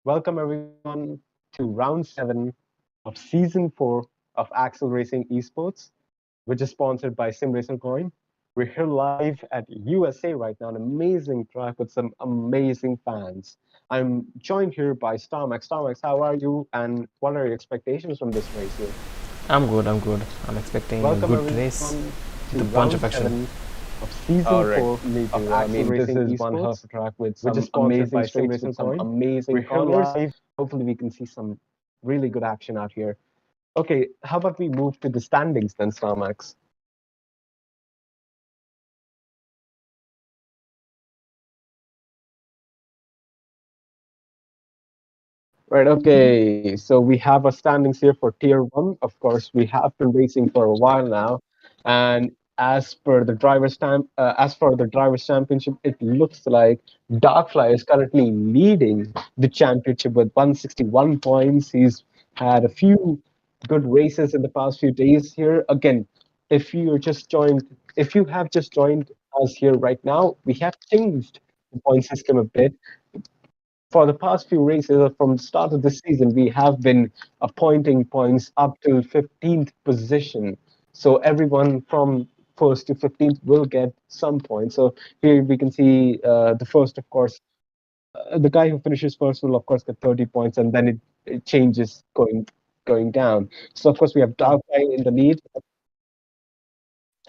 Welcome everyone to round 7 of season 4 of Axxel Racing Esports, which is sponsored by SimRacer Coin. We're here live at USA right now, an amazing track with some amazing fans. I'm joined here by Starmax. Starmax, how are you and what are your expectations from this race here? I'm good. I'm expecting a Welcome good race everyone to with a bunch round of action. 7 of season All right, 4 me of too. I Axxel mean, this Racing is one hell Esports, of a track with which is some sponsored by amazing straights SimRacer with some Coin. We're amazing here corners. live. Hopefully, we can see some really good action out here. Okay, how about we move to the standings then, Starmax? Right, okay. So we have our standings here for tier 1. Of course, we have been racing for a while now. And as for the drivers championship, it looks like Darkfly is currently leading the championship with 161 points. He's had a few good races in the past few days here. Again, if you have just joined us here right now, we have changed the point system a bit for the past few races from the start of the season, we have been appointing points up to 15th position. So everyone from first to 15th will get some points. So here we can see the first, of course, the guy who finishes first will of course get 30 points, and then it changes going down. So of course we have Darkfly in the lead.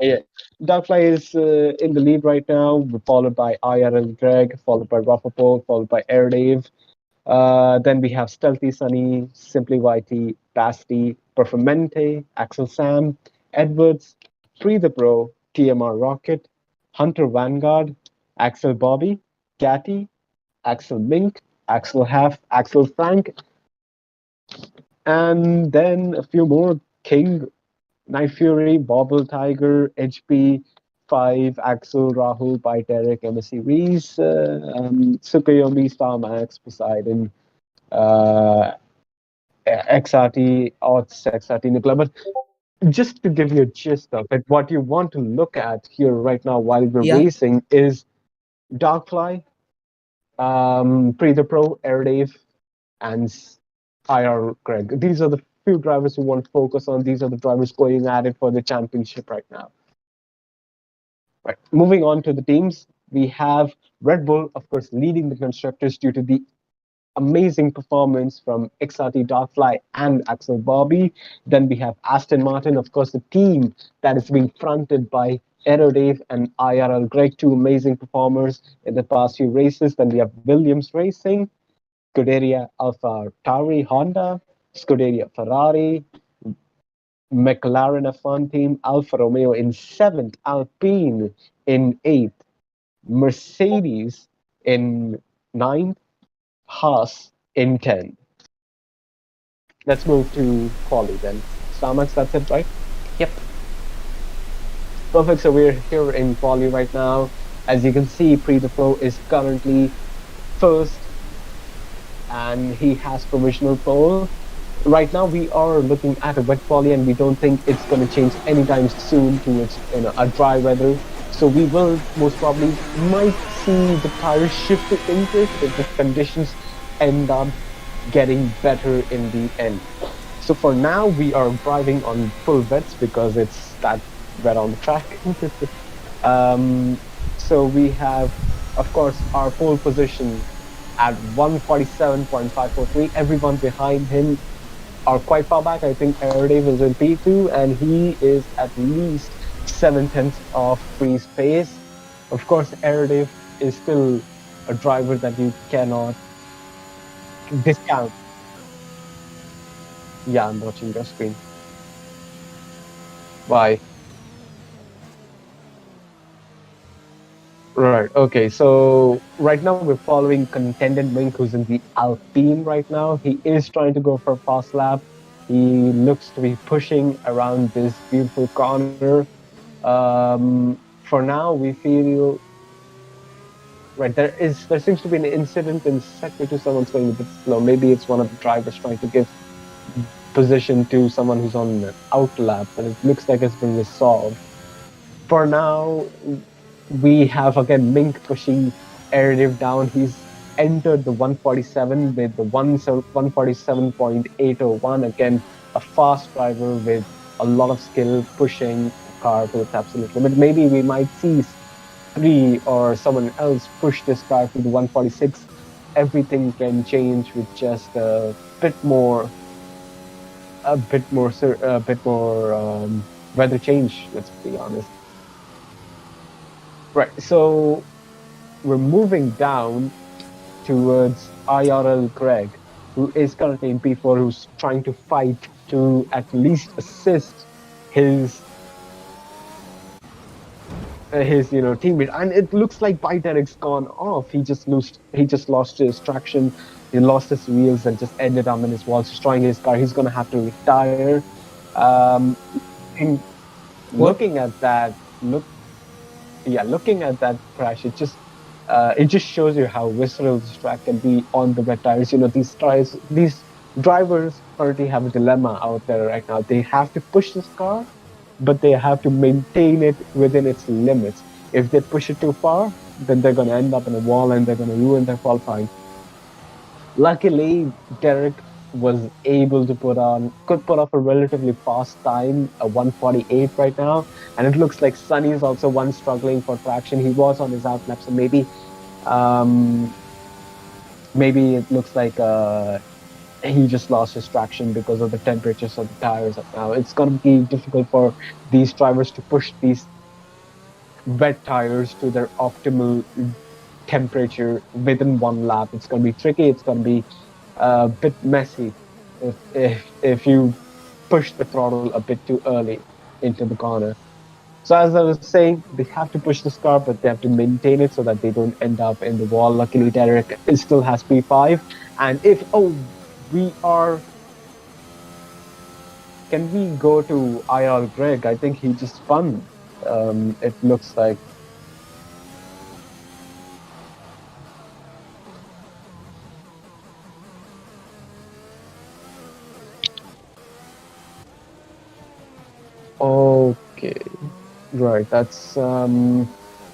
Yeah, Darkfly is in the lead right now, followed by IRL Greg, followed by Raffapo, followed by Air Dave. Then we have Stealthy Sunny, Simply YT, Basti, Performante, Axel Sam, Edwards, Free the Pro, TMR Rocket, Hunter Vanguard, Axel Bobby, Catty, Axel Mink, Axel Half, Axel Frank, and then a few more King, Night Fury, Bobble Tiger, HP, Five, Axel, Rahul, Bite Eric, MSC Reese, Sukayomi, Starmax, Poseidon, uh, XRT, odds XRT Nicola. But just to give you a gist of it, what you want to look at here right now while we're Yeah, racing is Darkfly, Pre the Pro, Air and IR Greg. These are the few drivers we want to focus on. These are the drivers going at it for the championship right now. Right. Moving on to the teams, we have Red Bull, of course, leading the constructors due to the amazing performance from XRT Darkfly and Axel Bobby. Then we have Aston Martin, of course, the team that is being fronted by Aero Dave and IRL Greg, two amazing performers in the past few races. Then we have Williams Racing, Scuderia Alfa Tauri Honda, Scuderia Ferrari, McLaren F1 team, Alfa Romeo in seventh, Alpine in eighth, Mercedes in ninth, Haas in 10. Let's move to quali then. Starmax, that's it, right? Yep. Perfect. So we're here in quali right now. As you can see, Pre the Pro is currently first and he has provisional pole. Right now, we are looking at a wet quali and we don't think it's going to change anytime soon towards a dry weather. So we will most probably might see the tires shift into it if the conditions end up getting better in the end. So for now, we are driving on full wets because it's that wet on the track. So we have, of course, our pole position at 147.543. Everyone behind him are quite far back. I think Aerodave is in P2 and he is at least 7/10 of free space. Of course, Aerodave is still a driver that you cannot discount. Yeah, I'm watching your screen. Why? Right. Okay. So right now we're following Contended Mink, who's in the Alpine right now. He is trying to go for a fast lap. He looks to be pushing around this beautiful corner. For now, we feel right. There seems to be an incident in sector two. Someone's going a bit slow. Maybe it's one of the drivers trying to give position to someone who's on an out lap, but it looks like it's been resolved. For now, we have again Mink pushing Airdiv down. He's entered the 147 with the 147.801. Again, a fast driver with a lot of skill pushing the car to its absolute limit. Maybe we might see Spree or someone else push this car to the 146. Everything can change with just a bit more weather change. Let's be honest. Right. So we're moving down towards IRL Greg, who is currently in P4, who's trying to fight to at least assist his teammate. And it looks like Bite Eric's gone off. He just lost his traction. He lost his wheels and just ended up in his walls, destroying his car. He's gonna have to retire. Um, in looking at that, looking at that crash, it just shows you how visceral this track can be on the wet tires. These drivers currently have a dilemma out there right now. They have to push this car, but they have to maintain it within its limits. If they push it too far, then they're going to end up in a wall and they're going to ruin their qualifying. Luckily, Derek was able to could put off a relatively fast time, a 148 right now. And it looks like Sunny is also one struggling for traction. He was on his outlap, so um, maybe it looks like he just lost his traction because of the temperatures of the tires right now. It's going to be difficult for these drivers to push these wet tires to their optimal temperature within one lap. It's going to be tricky. It's going to be a bit messy if you push the throttle a bit too early into the corner. So as I was saying, they have to push this car, but they have to maintain it so that they don't end up in the wall. Luckily, Derek still has P5. And we are. Can we go to IR Greg? I think he just spun. It looks like. Okay, right. That's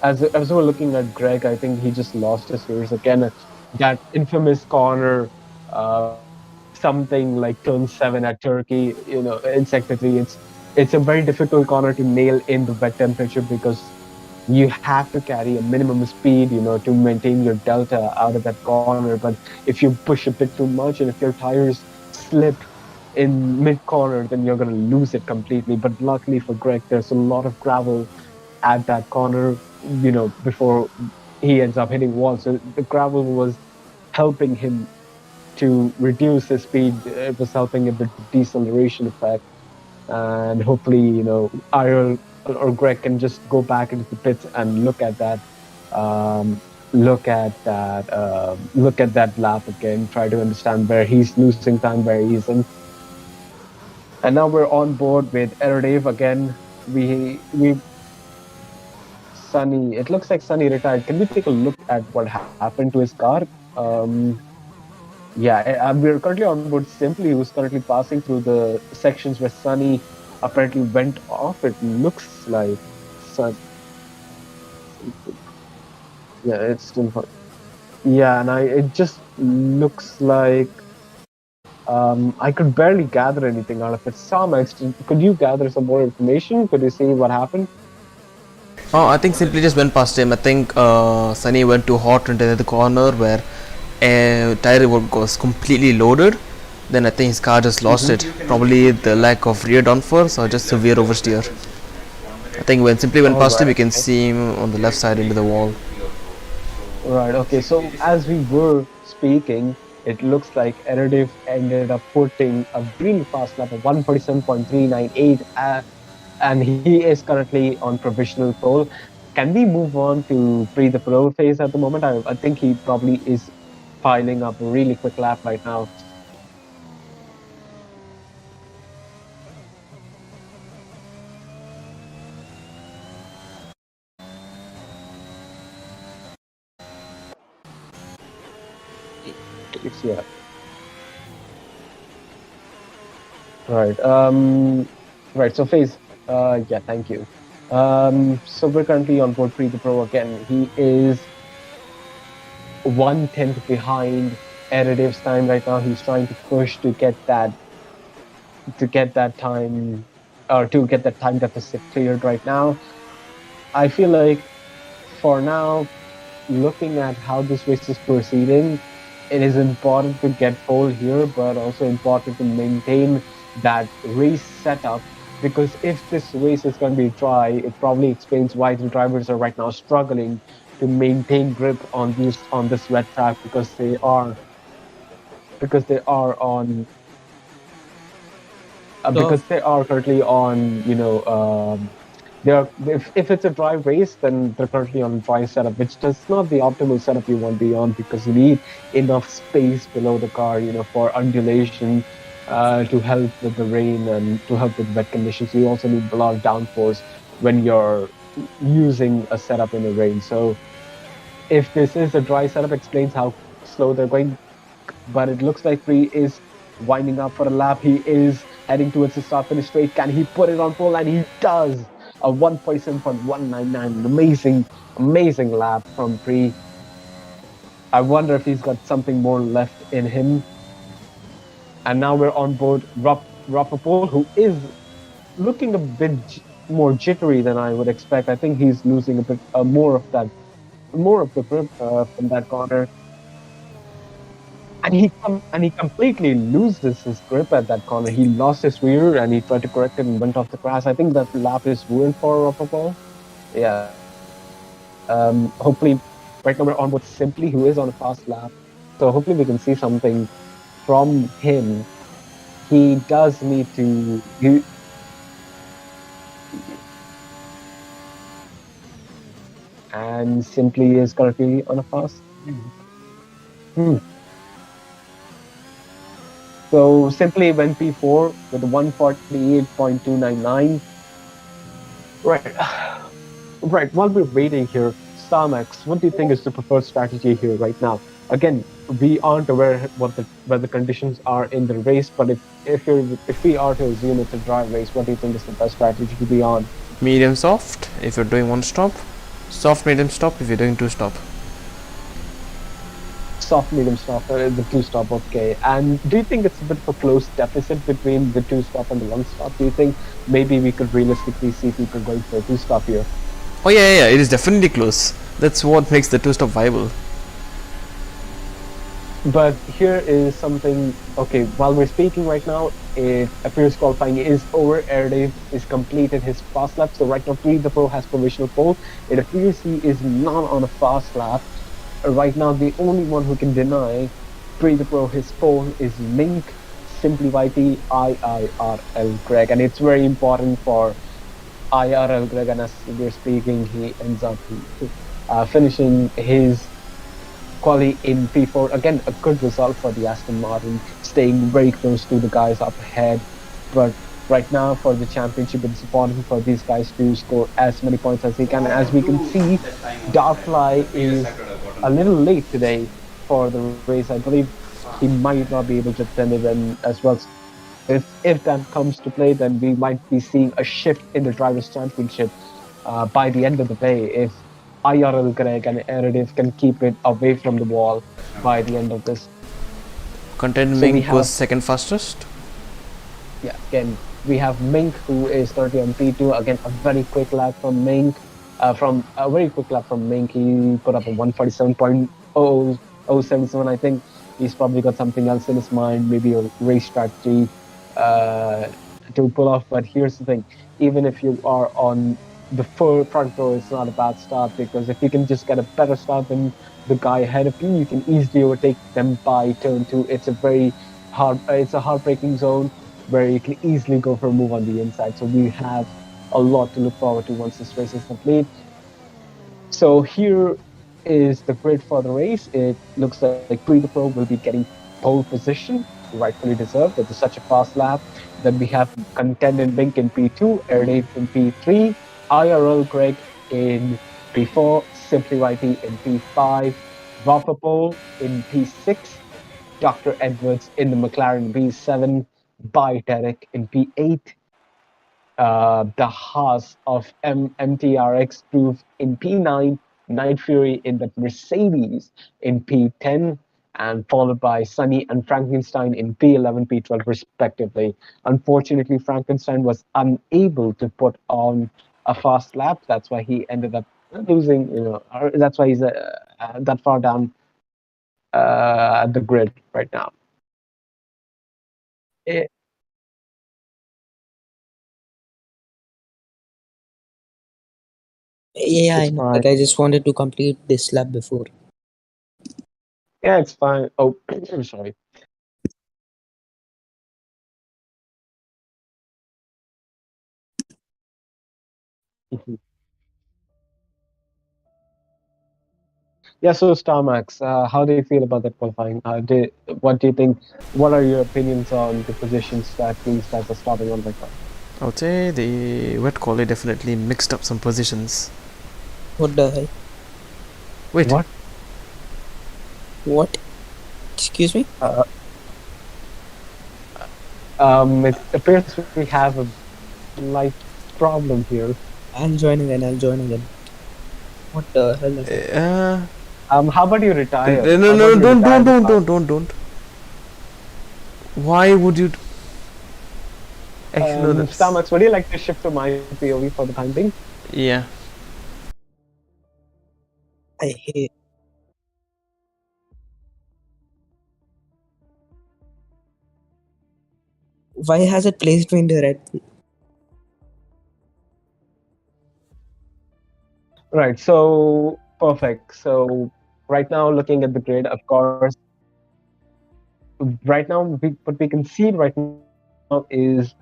as we're looking at Greg, I think he just lost his ears again. That infamous corner, something like turn 7 at Turkey. In sector 3, it's a very difficult corner to nail in the wet temperature because you have to carry a minimum speed, to maintain your delta out of that corner. But if you push a bit too much and if your tires slip in mid corner, then you're going to lose it completely. But luckily for Greg, there's a lot of gravel at that corner, before he ends up hitting walls. So the gravel was helping him to reduce his speed. It was helping him with the deceleration effect. And hopefully, Ira or Greg can just go back into the pits and look at that lap again, try to understand where he's losing time, where he isn't. And now we're on board with Aerodave again. Sunny. It looks like Sunny retired. Can we take a look at what happened to his car? We're currently on board Simply, who's currently passing through the sections where Sunny apparently went off. It looks like Sun. Yeah, it's still fun. Yeah, and it just looks like I could barely gather anything out of it. Sam, could you gather some more information? Could you see what happened? Oh, I think Simply just went past him. I think Sunny went too hot into the corner where a tire was completely loaded. Then I think his car just lost it. Probably the lack of rear downforce or just severe oversteer. I think when Simply went past him, you can see him on the left side into the wall. Right, okay. So as we were speaking, it looks like Aerodave ended up putting a really fast lap of 147.398, and he is currently on provisional pole. Can we move on to the pro phase at the moment? I think he probably is piling up a really quick lap right now. Yeah. Right. Right. So phase. Yeah. Thank you. So we're currently on board the pro again. He is 1/10 behind Eredief's time right now. He's trying to push to get that time or to get that time deficit cleared right now. I feel like for now, looking at how this race is proceeding, it is important to get pole here, but also important to maintain that race setup. Because if this race is going to be dry, it probably explains why the drivers are right now struggling to maintain grip on this wet track because they are on So because they are currently on, they are if it's a dry race, then they're currently on dry setup, which does not the optimal setup you want to be on because you need enough space below the car, for undulation, to help with the rain and to help with wet conditions. You also need a lot of downforce when you're using a setup in the rain. So if this is a dry setup, explains how slow they're going, but it looks like Free is winding up for a lap. He is heading towards the start finish straight. Can he put it on pole? And he does. A 1:47.199. An amazing lap from Free. I wonder if he's got something more left in him. And now we're on board Rappaport, who is looking a bit more jittery than I would expect. I think he's losing a bit more of the grip from that corner. And he completely loses his grip at that corner. He lost his rear and he tried to correct it and went off the grass. I think that lap is ruined for Rappaport. Yeah. Hopefully, right now we're on board Simply, who is on a fast lap. So hopefully we can see something from him. He does need to. And Simply is currently on a fast. Hmm. So Simply went P4 with a 148.299. Right. Right. While we're waiting here, Starmax, what do you think is the preferred strategy here right now? Again, we aren't aware what the conditions are in the race, but if we are to assume it's a dry race, what do you think is the best strategy to be on? Medium soft if you're doing one stop, soft medium stop if you're doing two stop. Soft, medium stop, the two stop, okay. And do you think it's a bit of a close deficit between the two stop and the one stop? Do you think maybe we could realistically see people going for a two stop here? Oh yeah, it is definitely close. That's what makes the two stop viable. But here is something. Okay, while we're speaking right now, it appears qualifying is over. Erdev is completed his fast lap. So right now, Pre the Pro has provisional pole. It appears he is not on a fast lap. Right now, the only one who can deny Pre the Pro his pole is Mink, Simply YT, IIRL Greg. And it's very important for IRL Greg. And as we're speaking, he ends up finishing his quali in P4. Again, a good result for the Aston Martin, staying very close to the guys up ahead. But right now, for the championship, it's important for these guys to score as many points as they can. And as we can see, Darkfly is a little late today for the race. I believe he might not be able to attend it as well. So if that comes to play, then we might be seeing a shift in the drivers' championship by the end of the day. If IRL Greg and Erediv can keep it away from the wall by the end of this. Content So we Mink was have, second fastest. yeah, again, we have Mink who is currently on P2. Again, a very quick lap from Mink. He put up a 147.0077. I think he's probably got something else in his mind, maybe a race strategy uh, to pull off. But here's the thing: even if you are on the full front row, it's not a bad start because if you can just get a better start than the guy ahead of you, you can easily overtake them by turn two. It's a heartbreaking zone where you can easily go for a move on the inside. So we have a lot to look forward to once this race is complete. So here is the grid for the race. It looks like Pre the Pro will be getting pole position, rightfully deserved, with such a fast lap. Then we have Contended Bink in P2, Airnade in P3, IRL Greg in P4, Simply YT in P5, Vapapole in P6, Dr. Edwards in the McLaren P7, by Derek in P8, the Haas of MTRX Proof in P9, Night Fury in the Mercedes in P10, and followed by Sunny and Frankenstein in P11, P12, respectively. Unfortunately, Frankenstein was unable to put on a fast lap. That's why he ended up losing. That's why he's that far down at the grid right now. It, Yeah, I it's know, fine. but I just wanted to complete this lab before. Yeah, it's fine. Oh, I'm sorry. Mhm. Yeah, so Starmax, how do you feel about that qualifying? What do you think? What are your opinions on the positions that these guys are starting on right now? I would say the wet quality definitely mixed up some positions. What the hell? Wait, What? What? Excuse me? Uh, it appears we have a light problem here. I'll join again. I'll join again. What the hell is it? How about you retire? no, no, How about no, you don't, retire don't, the don't, car? don't. Why would you? Actually, no, that's Starmax, would you like to shift to my POV for the time being? yeah. I hate. Why has it placed me in the red? Right. So perfect. So right now, looking at the grid, of course, right now, what we can see right now is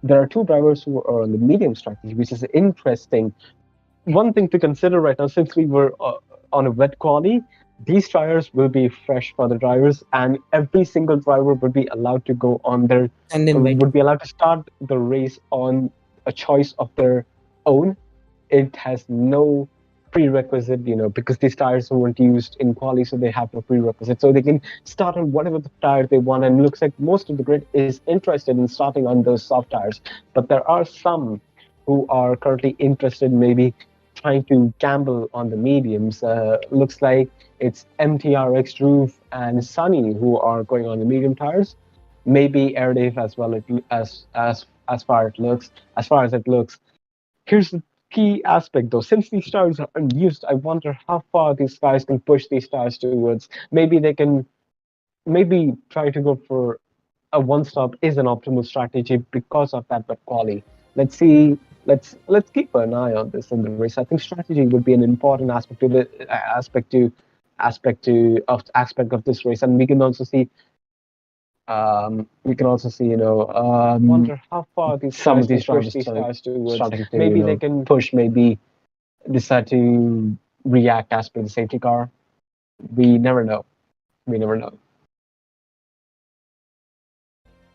there are two drivers who are on the medium strategy, which is interesting. One thing to consider right now, since we were on a wet quali, these tires will be fresh for the drivers, and every single driver would be allowed to go on their And in white. would be allowed to start the race on a choice of their own. It has no prerequisite, because these tires weren't used in quali, so they have no prerequisite. So they can start on whatever the tire they want, and it looks like most of the grid is interested in starting on those soft tires. But there are some who are currently interested, maybe trying to gamble on the mediums. Looks like it's MTRX, Groove, and Sunny who are going on the medium tires. Maybe Airdave as well. As far as it looks, here's the key aspect though. Since these tires are unused, I wonder how far these guys can push these tires towards. Maybe they can maybe try to go for a one stop is an optimal strategy because of that but quali. Let's see. Let's keep an eye on this in the race. I think strategy would be an important aspect to the aspect of this race, and we can also see, wonder how far these some of these drivers starting to, maybe they can push, maybe decide to react as per the safety car. We never know. We never know.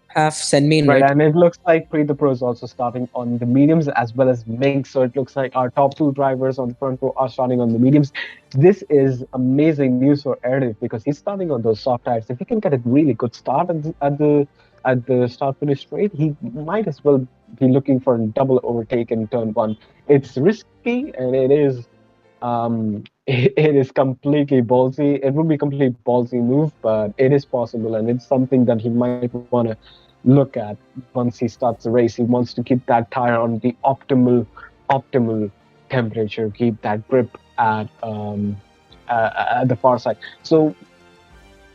Have send me Right, invite. and it looks like Pre the Pro is also starting on the mediums as well as Mink. So it looks like our top two drivers on the front row are starting on the mediums. This is amazing news for Erdif because he's starting on those soft tires. If he can get a really good start at the start finish straight, he might as well be looking for a double overtake in turn one. It's risky and it is it is completely ballsy. It would be a completely ballsy move, but it is possible, and it's something that he might want to look at once he starts the race. He wants to keep that tire on the optimal temperature, keep that grip at the far side. So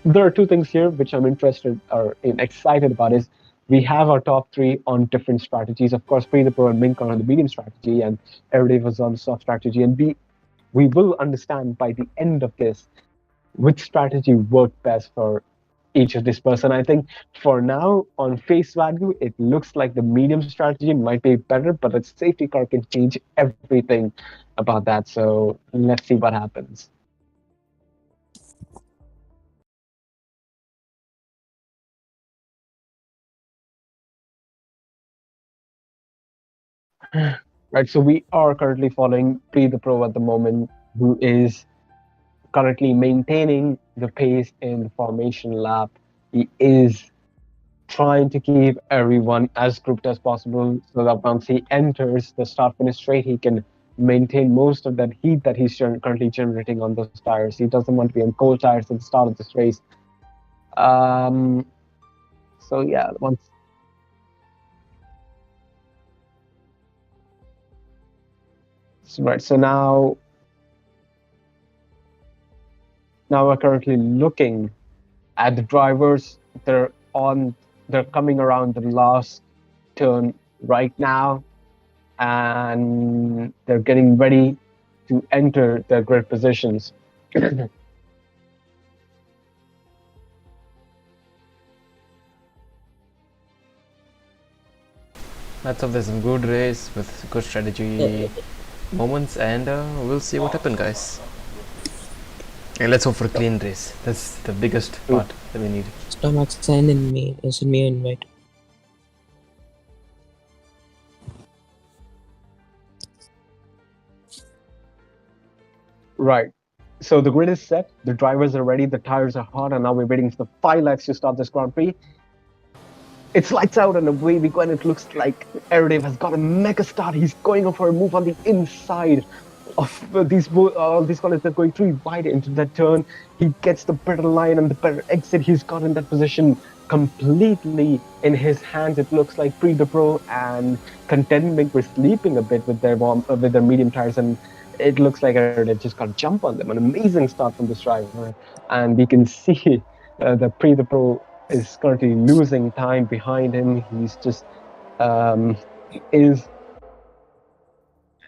there are two things here which I'm interested or excited about. Is we have our top three on different strategies. Of course, Pre the Pro and Mink are on the medium strategy, and everybody was on the soft strategy. And we will understand by the end of this which strategy worked best for each of this person. I think for now, on face value, it looks like the medium strategy might be better, but a safety car can change everything about that. So let's see what happens. Right, so we are currently following Pre the Pro at the moment, who is currently maintaining the pace in the formation lap. He is trying to keep everyone as grouped as possible so that once he enters the start finish straight, he can maintain most of that heat that he's currently generating on those tires. He doesn't want to be on cold tires at the start of this race. Um, so yeah, once right. So now we're currently looking at the drivers. They're coming around the last turn right now, and they're getting ready to enter their grid positions. Let's hope there's some good race with good strategy moments, and we'll see what happens, guys. And let's hope for a clean race. That's the biggest part that we need. Stomach send me an invite. Right. So the grid is set, the drivers are ready, the tires are hot, and now we're waiting for the 5 laps to start this Grand Prix. It's lights out, and away we go, and it looks like Aerodave has got a mega start. He's going for a move on the inside of these cars that are going 3 wide into that turn. He gets the better line and the better exit. He's got in that position completely in his hands. It looks like Pre the Pro and Contendment were sleeping a bit with their medium tires, and it looks like Aerodave just got a jump on them. An amazing start from this driver, and we can see the Pre the Pro is currently losing time behind him. He's just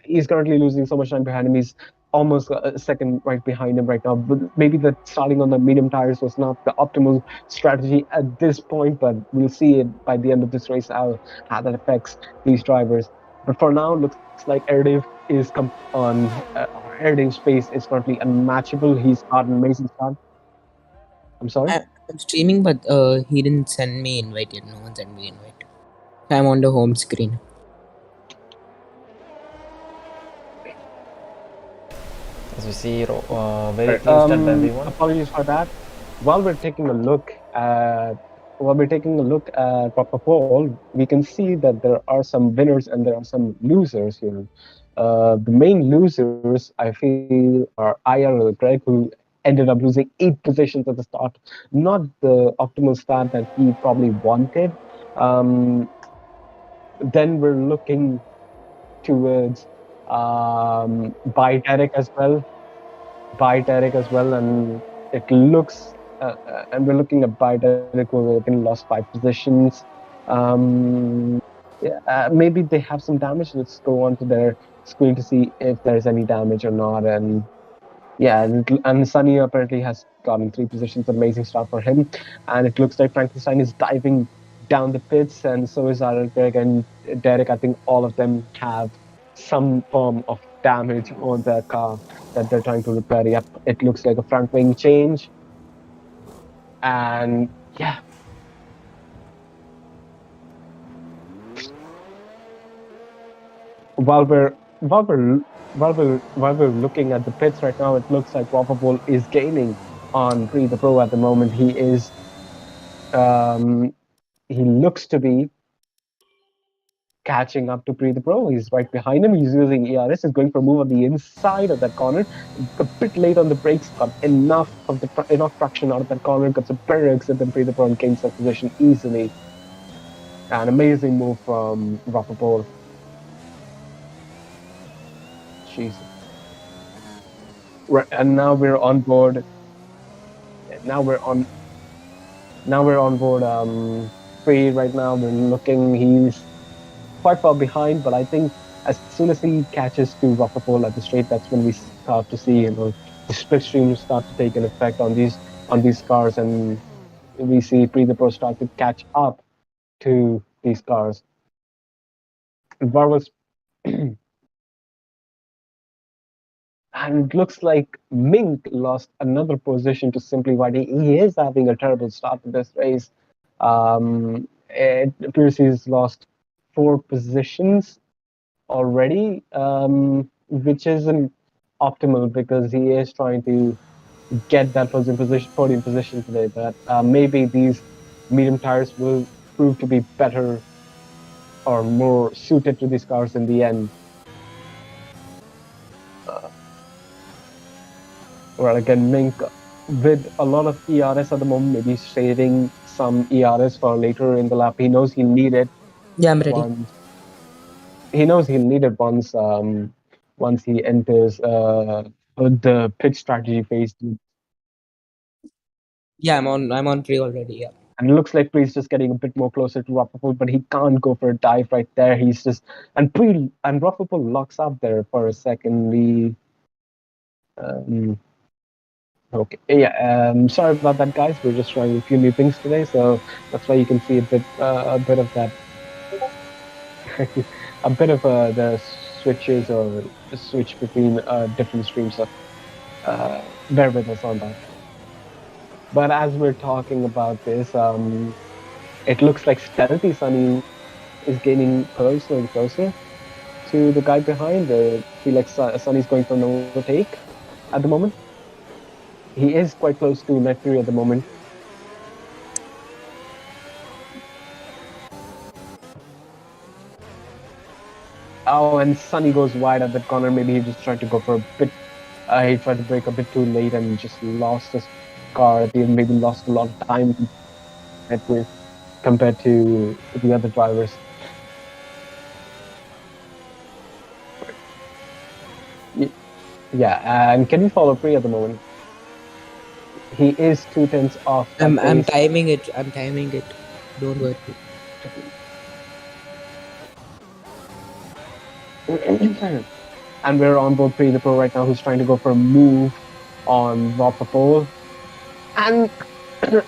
he's currently losing so much time behind him. He's almost a second right behind him right now. But maybe the starting on the medium tires was not the optimal strategy at this point, but we'll see it by the end of this race how that affects these drivers. But for now, looks like Airdave's pace is currently unmatchable. He's got an amazing start. I'm sorry? I'm streaming, but he didn't send me invite yet. No one sent me invite. I'm on the home screen. As we see, very clean start by everyone. Apologies for that. While we're taking a look at Proper Poll, we can see that there are some winners and there are some losers here. The main losers, I feel, are IR or Greg, who ended up losing 8 positions at the start. Not the optimal start that he probably wanted. Then we're looking towards by Derek as well. And it looks and we're looking at by Derek who have been lost 5 positions. Maybe they have some damage. Let's go on to their screen to see if there's any damage or not. And yeah, and Sunny apparently has gotten 3 positions. Amazing start for him. And it looks like Frankenstein is diving down the pits, and so is Aaron Greg and Derek. I think all of them have some form of damage on their car that they're trying to repair. Yep, it looks like a front wing change. And yeah. While we're looking at the pits right now, it looks like Waffle is gaining on Pre the Pro at the moment. He looks to be catching up to Pre the Pro. He's right behind him. He's using ERS. He's going for a move on the inside of that corner. A bit late on the brakes, got enough traction out of that corner. Got a better exit than Pre the Pro and gains that position easily. An amazing move from Waffle. Jesus. Right, and now we're on board. Now we're on board. Free right now. We're looking. He's quite far behind, but I think as soon as he catches to Rockapole at the straight, that's when we start to see the split streams start to take an effect on these cars, and we see Pre the Pro start to catch up to these cars. Varwas. And it looks like Mink lost another position to Simply White. He is having a terrible start to this race. It appears he's lost 4 positions already, which isn't optimal because he is trying to get that podium position today. But maybe these medium tires will prove to be better or more suited to these cars in the end. Well, again, Mink with a lot of ERS at the moment, maybe saving some ERS for later in the lap. He knows he'll need it Yeah, I'm ready. once. He knows he'll need it once he enters the pitch strategy phase. Yeah, I'm on pre already. Yeah. And it looks like Pre's just getting a bit more closer to Ruffapol, but he can't go for a dive right there. He's just and Ruffapol locks up there for a second. Um, okay, yeah. Sorry about that, guys. We're just trying a few new things today, so that's why you can see a bit of that, a bit of the switches or the switch between different streams. So bear with us on that. But as we're talking about this, it looks like Stealthy Sunny is getting closer and closer to the guy behind. Feel like Sunny's going for an overtake at the moment. He is quite close to Net Fury at the moment. Oh, and Sunny goes wide at the corner. Maybe he just tried to go for a bit. He tried to break a bit too late and just lost his car at the end. Maybe lost a lot of time Net Fury compared to the other drivers. Yeah, and can you follow Pri at the moment? He is 2 tenths off that I'm pace. timing it. I'm timing it. Don't worry. And we're on board Pre the Pro right now, who's trying to go for a move on Vopapol. And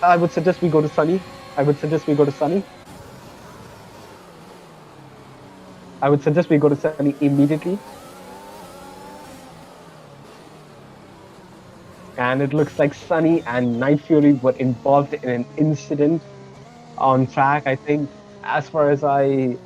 I would suggest we go to Sunny. I would suggest we go to Sunny. I would suggest we go to Sunny immediately. And it looks like Sunny and Night Fury were involved in an incident on track. I think, as far as I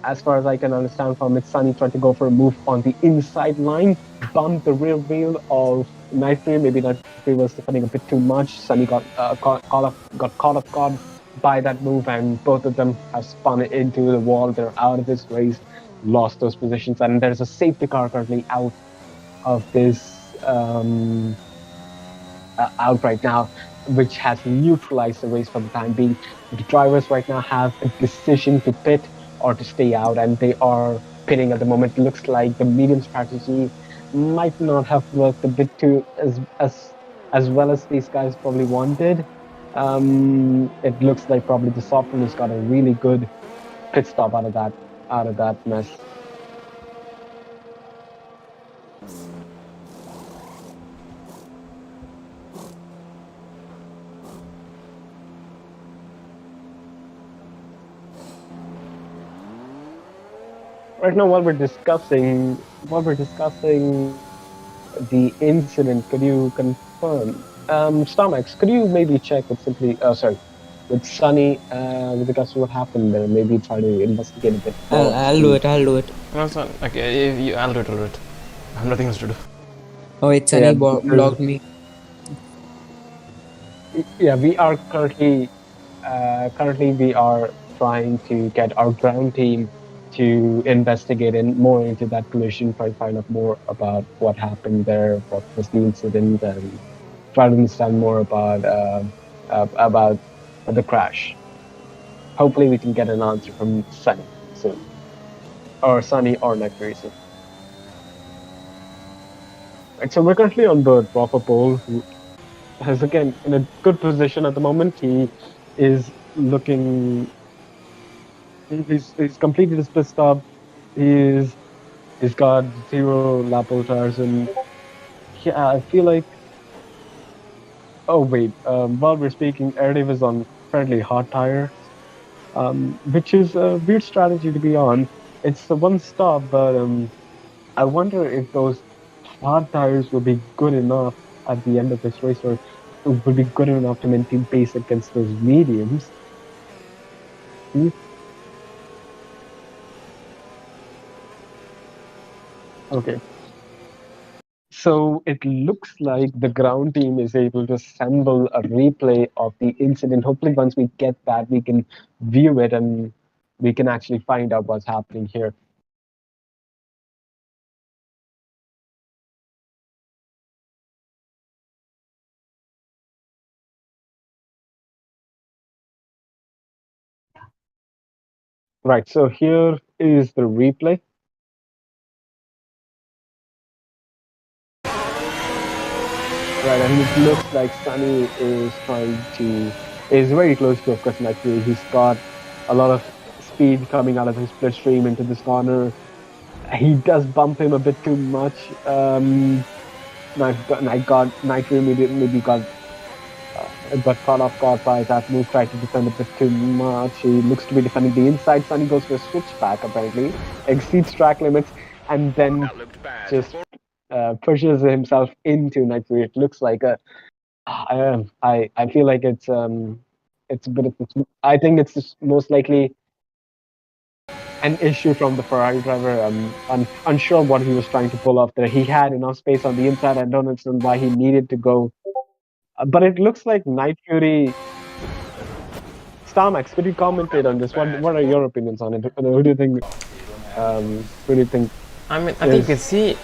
can understand from it, Sunny tried to go for a move on the inside line, bumped the rear wheel of Night Fury. Maybe Night Fury was defending a bit too much. Sunny got caught off guard by that move, and both of them have spun into the wall. They're out of this race, lost those positions, and there's a safety car currently of this out right now, which has neutralized the race for the time being. The drivers right now have a decision to pit or to stay out, and they are pitting at the moment. It looks like the medium strategy might not have worked a bit too as well as these guys probably wanted. It looks like probably the soft one has got a really good pit stop out of that mess. Right now, while we're discussing the incident, could you confirm? Starmax, could you maybe check with with Sunny, with regards to what happened there? Maybe try to investigate a bit I'll, more. I'll do it. I'll do it. No, it's not. Okay, I'll do it. I'll do it. I have nothing else to do. Oh, it's Yeah, Sunny blocked me. yeah, we are currently we are trying to get our ground team to investigate more into that collision, try to find out more about what happened there, what was the incident, and try to understand more about the crash. Hopefully, we can get an answer from Sunny soon, or Sunny or Night very soon. Right, so we're currently on board Proper Pole, who has again in a good position at the moment. He is looking. He's completed his pit stop. He's got 0 lap tires, and yeah, I feel like. Oh wait, while we're speaking, Erdiv is on fairly hot tire, which is a weird strategy to be on. It's the one stop, but I wonder if those hard tires will be good enough at the end of this race, or will be good enough to maintain pace against those mediums. Hmm? Okay. So it looks like the ground team is able to assemble a replay of the incident. Hopefully, once we get that, we can view it and we can actually find out what's happening here. Right. So here is the replay. Right, and it looks like Sunny is very close to, of course, Night Fury. He's got a lot of speed coming out of his bloodstream into this corner. He does bump him a bit too much. Night Fury maybe got caught off guard by that move, tried to defend a bit too much. He looks to be defending the inside. Sunny goes for a switchback, apparently, exceeds track limits, and then just pushes himself into Night Fury. It looks like a I feel like it's a bit of I think it's just most likely an issue from the Ferrari driver. I'm unsure what he was trying to pull off there. He had enough space on the inside. I don't understand why he needed to go. But it looks like Night Fury. Starmax, could you commentate on this? What are your opinions on it? Who do you think? Who do you think? I mean, I think you can see,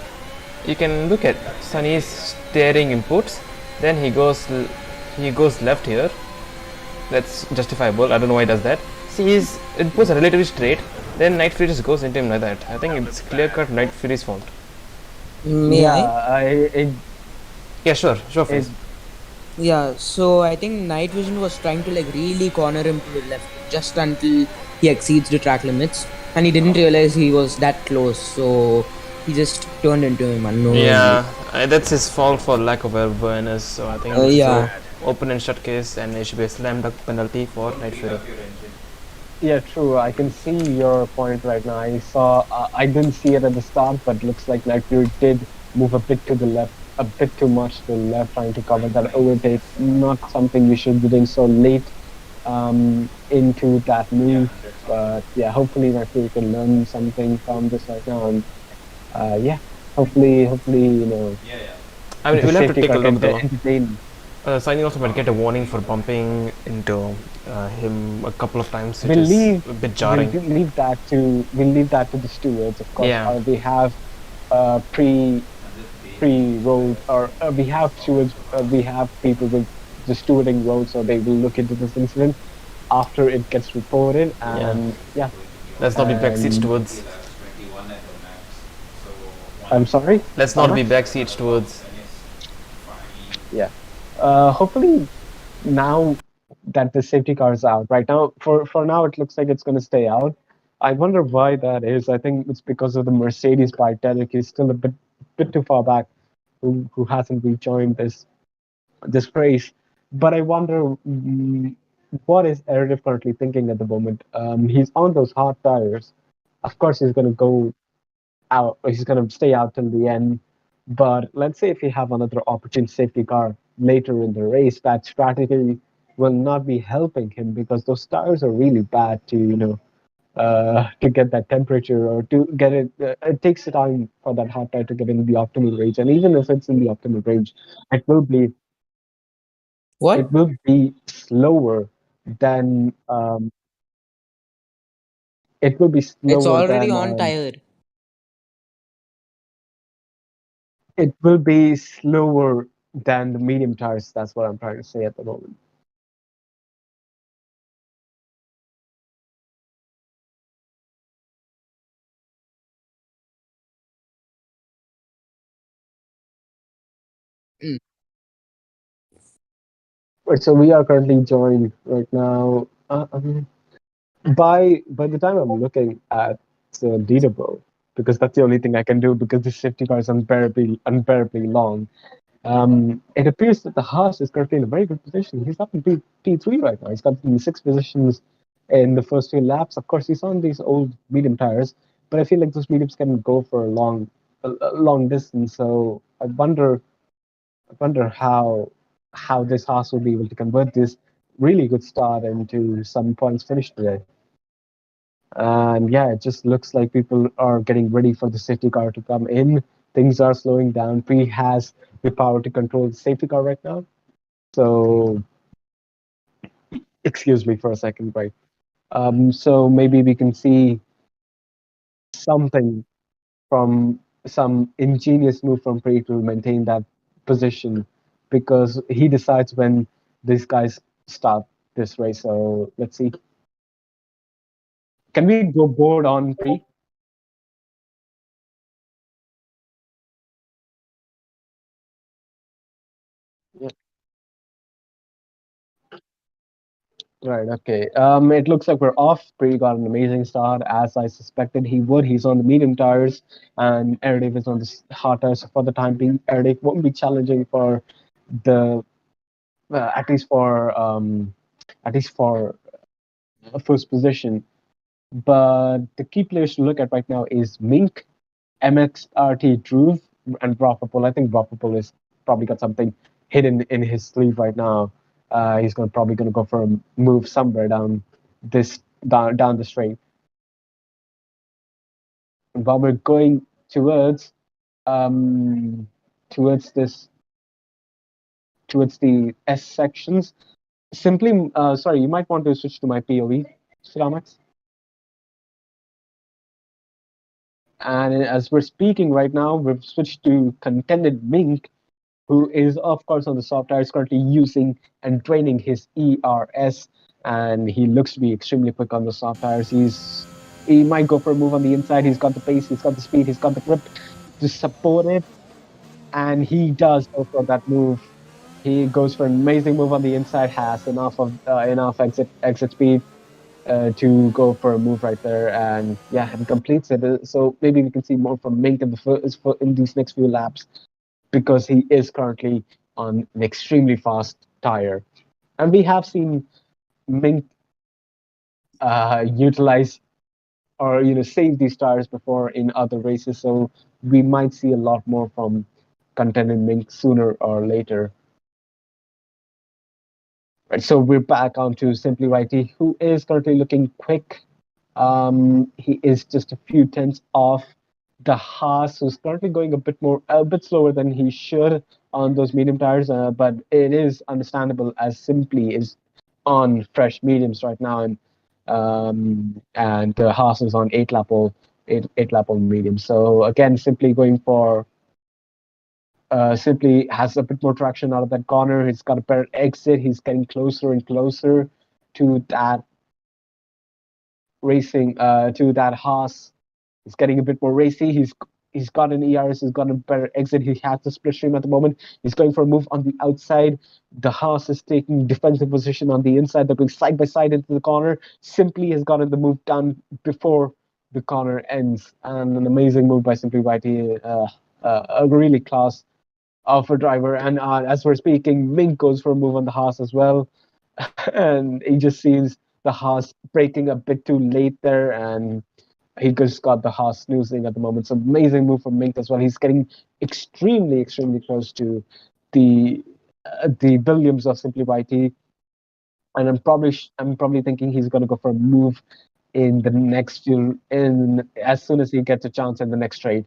you can look at Sunny's steering inputs. Then he goes left here. That's justifiable. I don't know why he does that. See, his inputs are relatively straight. Then Night Fury just goes into him like that. I think it's clear cut Night Fury's fault. May I? Yeah, sure, please. Yeah, so I think Night Vision was trying to like really corner him to the left just until he exceeds the track limits, and he didn't realize he was that close, so he just turned into him unknowingly. Yeah, that's his fault for lack of awareness. So I think yeah. so open and shut case, and it should be a slam dunk penalty for Night Fury. Yeah, true. I can see your point right now. I didn't see it at the start, but looks like Night Fury did move a bit to the left, a bit too much to the left, trying to cover that overtake. Not something you should be doing so late into that move. But yeah, hopefully Night Fury can learn something from this right now. And yeah, hopefully, you know. I mean, we'll have to take a look though. Entertain. Signing also might get a warning for bumping into him a couple of times, which We'll is leave- a bit jarring. We'll leave that to the stewards, of course. Yeah. We have pre-rolled, or we have stewards. We have people with the stewarding role, so they will look into this incident after it gets reported. And yeah, Let's not be backseat stewards. I'm sorry. Let's not be backseat stewards. Yeah. Hopefully, now that the safety car is out, right now, for now, it looks like it's going to stay out. I wonder why that is. I think it's because of the Mercedes by Derek. He's still a bit too far back, who hasn't rejoined this race. But I wonder what is Erdiv currently thinking at the moment. He's on those hard tires. Of course, he's going to go out. He's going to stay out till the end. But let's say if you have another opportune safety car later in the race, that strategy will not be helping him because those tires are really bad to get that temperature or to get it. It takes time for that hot tire to get into the optimal range, and even if it's in the optimal range, it will be What? it will be slower than it will be slower It's already than on tire. it will be slower than the medium tires. That's what I'm trying to say at the moment. Mm. Right, so we are currently joined right now. By the time I'm looking at the leaderboard, because that's the only thing I can do because the safety car is unbearably long. It appears that the Haas is currently in a very good position. He's up in P3 right now. He's got the 6 positions in the first 2 laps. Of course, he's on these old medium tires, but I feel like those mediums can go for a long distance. So I wonder how this Haas will be able to convert this really good start into some points finished today. And yeah, it just looks like people are getting ready for the safety car to come in. Things are slowing down. Pre has the power to control the safety car right now. So, excuse me for a second, right? So maybe we can see something from some ingenious move from Pre to maintain that position because he decides when these guys start this race. So let's see. Can we go board on pre? Yeah. Right. Okay. It looks like we're off. Pre got an amazing start, as I suspected he would. He's on the medium tires, and Erdiv is on the hard tires. So for the time being, Erdiv won't be challenging for the at least for a first position. But the key players to look at right now is Mink, MXRT Druve, and Brofapol. I think Brofapol is probably got something hidden in his sleeve right now. He's probably gonna go for a move somewhere this down the straight. But we're going um towards this towards the S sections. Simply, sorry, you might want to switch to my POV, Silamax. And as we're speaking right now, we've switched to Contented Mink, who is, of course, on the soft tires, currently using and training his ERS. And he looks to be extremely quick on the soft tires. He might go for a move on the inside. He's got the pace, he's got the speed, he's got the grip to support it. And he does go for that move. He goes for an amazing move on the inside, has enough exit speed to go for a move right there, and yeah, and completes it. So maybe we can see more from Mink in these next few laps because he is currently on an extremely fast tire, and we have seen Mink utilize or save these tires before in other races. So we might see a lot more from Contented Mink sooner or later. Right, so we're back onto Simply Whitey, who is currently looking quick. He is just a few tenths off the Haas, who's currently going a bit slower than he should on those medium tires. But it is understandable as Simply is on fresh mediums right now, and Haas is on eight lap old medium. So again, Simply has a bit more traction out of that corner. He's got a better exit. He's getting closer and closer to that to that Haas. He's getting a bit more racy. He's got an ERS. He's got a better exit. He has the split stream at the moment. He's going for a move on the outside. The Haas is taking defensive position on the inside. They're going side by side into the corner. Simply has gotten the move done before the corner ends, and an amazing move by Simply Whitey. A really class of a driver. And as we're speaking, Mink goes for a move on the Haas as well, and he just sees the Haas breaking a bit too late there, and he just got the Haas snoozing at the moment. So amazing move from Mink as well. He's getting extremely close to the Williams of Simply YT, and I'm probably thinking he's going to go for a move in the next few in as soon as he gets a chance in the next trade.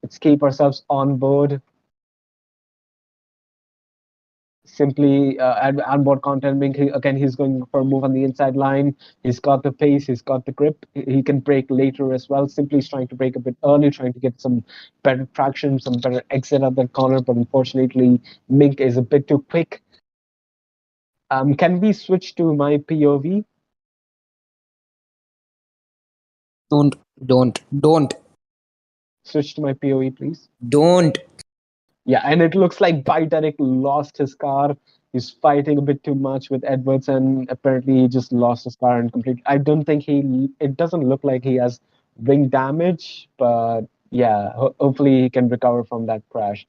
Let's keep ourselves on board. Simply add more content. Again, he's going for a move on the inside line. He's got the pace, he's got the grip. He can brake later as well. Simply is trying to brake a bit early, trying to get some better traction, some better exit at that corner. But unfortunately, Mink is a bit too quick. Can we switch to my POV? Don't. Switch to my POV, please. Don't. Yeah, and it looks like Bideric lost his car. He's fighting a bit too much with Edwards, and apparently he just lost his car and completely. I don't think it doesn't look like he has ring damage, but yeah, hopefully he can recover from that crash.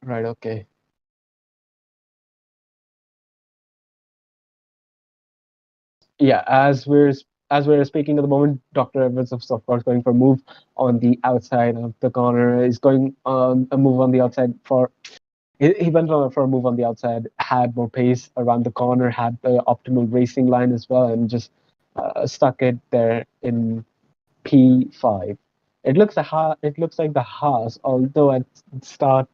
Right, okay. Yeah, as we're speaking at the moment, Dr. Evans is of course going for a move on the outside of the corner. He's going on a move on the outside for he went on for a move on the outside, had more pace around the corner, had the optimal racing line as well, and just stuck it there in P5. It looks like the Haas, although at start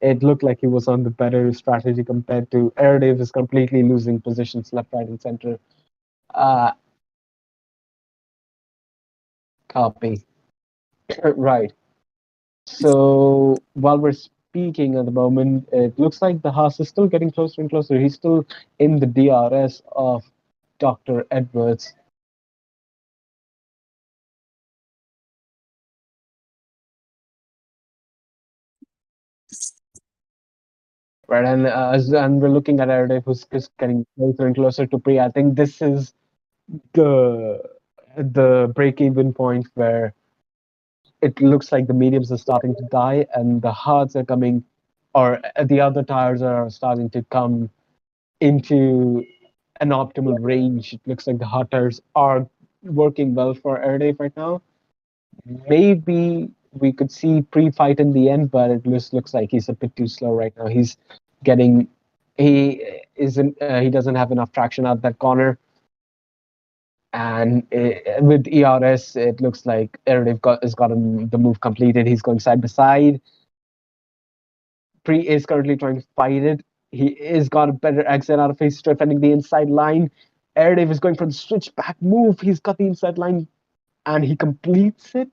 it looked like he was on the better strategy compared to Air Davis, completely losing positions left, right, and center. Uh, Copy. Right. So while we're speaking at the moment, it looks like the Haas is still getting closer and closer. He's still in the DRS of Dr. Edwards. Right, and we're looking at Erdev, who's just getting closer and closer to Pri. I think this is the break-even point where it looks like the mediums are starting to die and the hards are coming, or the other tires are starting to come into an optimal range. It looks like the hard tires are working well for Erdev right now. Maybe we could see pre-fight in the end, but it looks like he's a bit too slow right now. He's getting he doesn't have enough traction out that corner, and with ERS, it looks like Erdev has gotten the move completed. He's going side by side. Pre is currently trying to fight it. He is got a better exit out of face, defending the inside line. Erdev is going for the switchback move. He's got the inside line, and he completes it.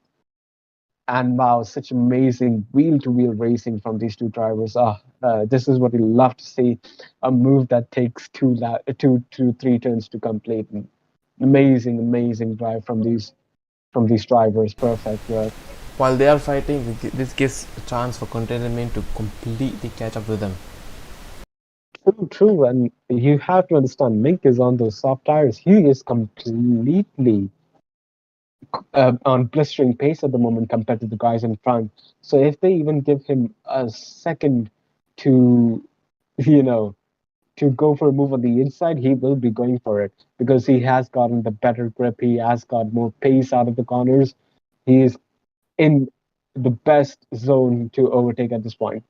And wow, such amazing wheel-to-wheel racing from these two drivers. This is what you love to see. A move that takes two to three turns to complete. Amazing, amazing drive from these drivers. Perfect work. While they are fighting, this gives a chance for Containment to completely catch up with them. True, true. And you have to understand, Mink is on those soft tires. He is completely on blistering pace at the moment compared to the guys in front. So if they even give him a second to, you know, to go for a move on the inside, he will be going for it because he has gotten the better grip. He has got more pace out of the corners. He is in the best zone to overtake at this point.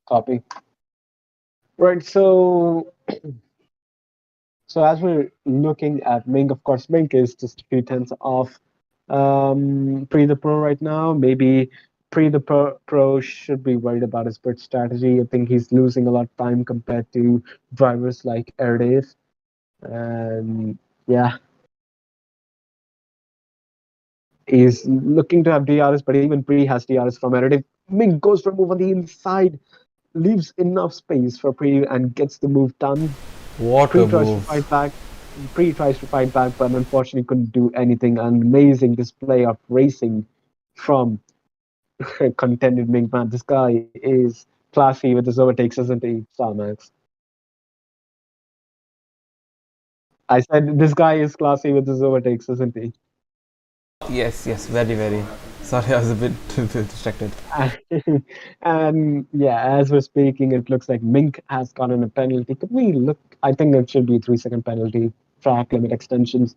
Copy. Right. So as we're looking at Mink, of course, Mink is just a few tenths off Pre the Pro right now. Maybe Pre the Pro should be worried about his pit strategy. I think he's losing a lot of time compared to drivers like Erdev. And yeah, he's looking to have DRS, but even Pre has DRS from Erdev. Mink goes for a move on the inside, leaves enough space for Pre and gets the move done. What Pre a tries to move! fight back. Pre tries to fight back, but unfortunately couldn't do anything. An amazing display of racing from Contended Mink. Man, this guy is classy with his overtakes, isn't he, Starmax? I said this guy is classy with his overtakes, isn't he? Yes, yes, very, very. Sorry, I was a bit distracted. And yeah, as we're speaking, it looks like Mink has gotten a penalty. Could we look? I think it should be a 3 second penalty. Track limit extensions.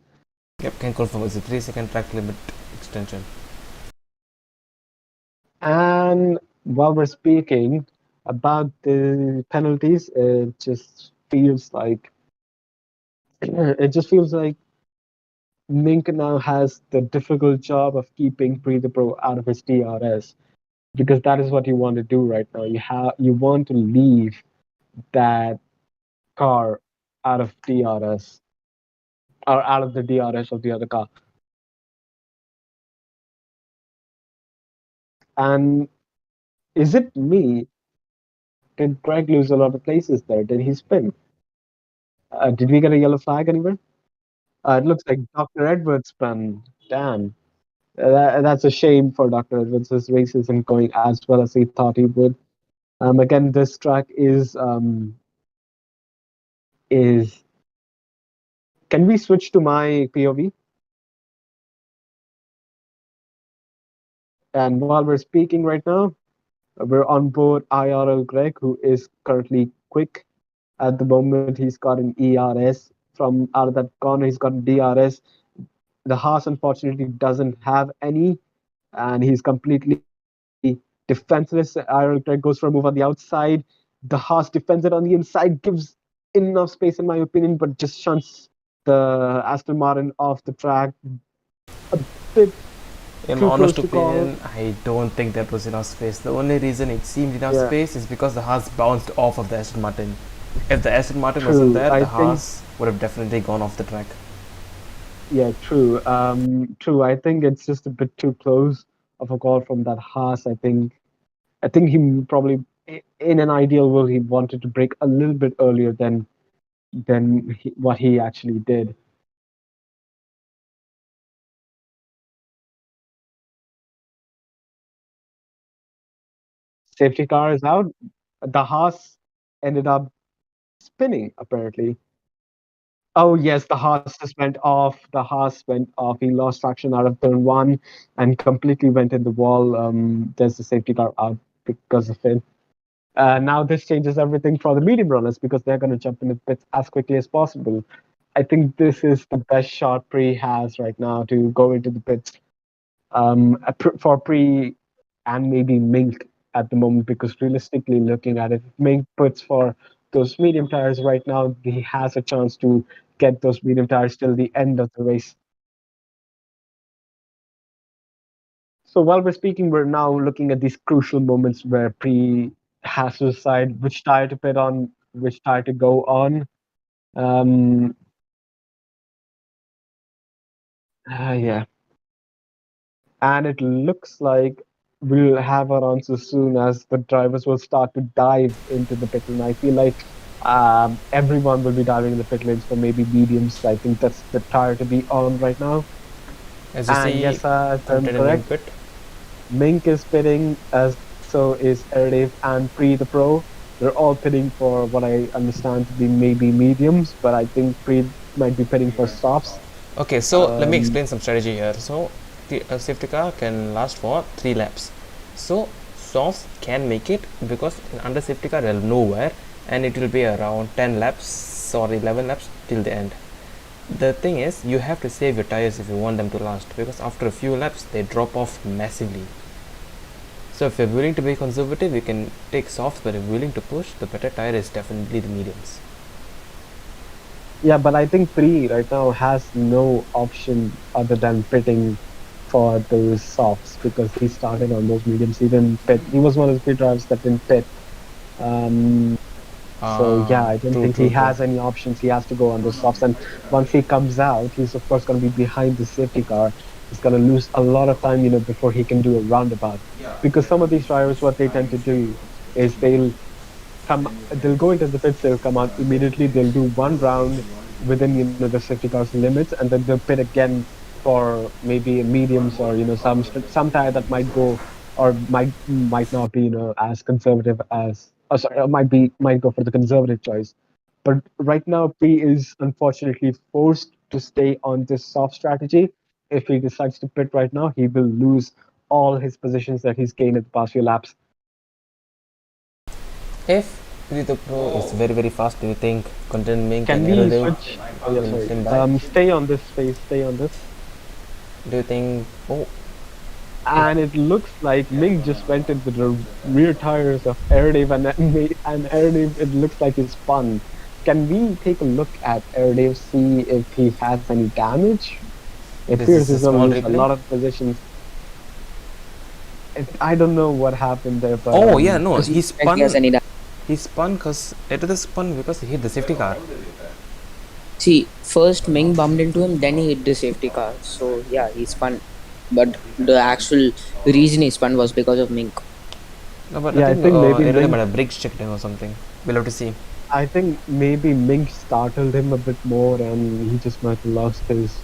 Yep, can confirm it's a 3 second track limit extension. And while we're speaking about the penalties, it just feels like Mink now has the difficult job of keeping Pre the Pro out of his DRS because that is what you want to do right now. You want to leave that car out of DRS or out of the DRS of the other car. And is it me? Did Greg lose a lot of places there? Did he spin? Did we get a yellow flag anywhere? It looks like Dr. Edwards spun. Damn. That's a shame for Dr. Edwards. His race isn't going as well as he thought he would. Again, this track is. Can we switch to my POV? And while we're speaking right now, we're on board IRL Greg, who is currently quick. At the moment, he's got an ERS from out of that corner. He's got a DRS. The Haas, unfortunately, doesn't have any, and he's completely defenseless. IRL Greg goes for a move on the outside. The Haas defends it on the inside, gives enough space, in my opinion, but just shunts the Aston Martin off the track. A bit In too my honest close to call. opinion, I don't think that was enough space. The only reason it seemed enough Yeah. space is because the Haas bounced off of the Aston Martin. If the Aston Martin True, wasn't there, I the think- Haas would have definitely gone off the track. Yeah, true. True. I think it's just a bit too close of a call from that Haas. I think he probably, in an ideal world, he wanted to break a little bit earlier than what he actually did. Safety car is out. The Haas ended up spinning apparently. Oh yes, the Haas just went off. The Haas went off. He lost traction out of turn one and completely went in the wall. There's the safety car out because of it. Now this changes everything for the medium runners because they're going to jump in the pits as quickly as possible. I think this is the best shot Pre has right now to go into the pits for Pre and maybe Mink at the moment because realistically looking at it, if Mink puts for those medium tires right now, he has a chance to get those medium tires till the end of the race. So while we're speaking, we're now looking at these crucial moments where Pre has to decide which tire to pit on, which tire to go on. Um, yeah, and it looks like we'll have our answer soon as the drivers will start to dive into the pit lane. I feel like everyone will be diving in the pit lanes for maybe mediums. I think that's the tire to be on right now. As you And see, yes, if I'm content in correct, pit. Mink is pitting, as so is Airdave and Pre the Pro. They're all pitting for what I understand to be maybe mediums, but I think Pre might be pitting for softs. Okay, so let me Um, explain some strategy here. So the safety car can last for 3 laps. So softs can make it because under safety car they'll nowhere and it will be around 10 laps or 11 laps till the end. The thing is, you have to save your tires if you want them to last because after a few laps they drop off massively. So if you're willing to be conservative, you can take softs, but if you're willing to push, the better tire is definitely the mediums. Yeah, but I think Pri right now has no option other than pitting for those softs because he started on those mediums. He didn't pit. He was one of the few drivers that didn't pit. Um, so yeah, I don't True, think he true, true. has any options. He has to go on those softs. And once he comes out, he's of course going to be behind the safety car. He's going to lose a lot of time, before he can do a roundabout. Because some of these drivers, what they tend to do is they'll go into the pits, they'll come out immediately, they'll do one round within the safety car's limits, and then they'll pit again for maybe mediums or some tire that might go or might not be as conservative as sorry, might go for the conservative choice. But right now P is unfortunately forced to stay on this soft strategy. If he decides to pit right now, he will lose all his positions that he's gained in the past few laps. If the Pro is very very fast, do you think Content Mink Can and we Aerodave switch? Oh yeah, will sorry. stand by? Stay on this space. Stay on this. Do you think? Oh, And it looks like Ming just went into the rear tires of Aerodave and Aerodave. It looks like he's spun. Can we take a look at Aerodave, see if he has any damage? It this appears is a he's going to small lose a replay. lot of positions. I don't know what happened there, but Oh yeah, no, Does he he think he has spun. any He spun because Aerodave spun because he hit the safety car. See, first Ming bumped into him, then he hit the safety car. So yeah, he spun. But the actual reason he spun was because of Ming. No, but I yeah, I think think maybe Aerodave Ming. might have brakes checked him or something. We'll have to see. I think maybe Ming startled him a bit more, and he just might have lost his.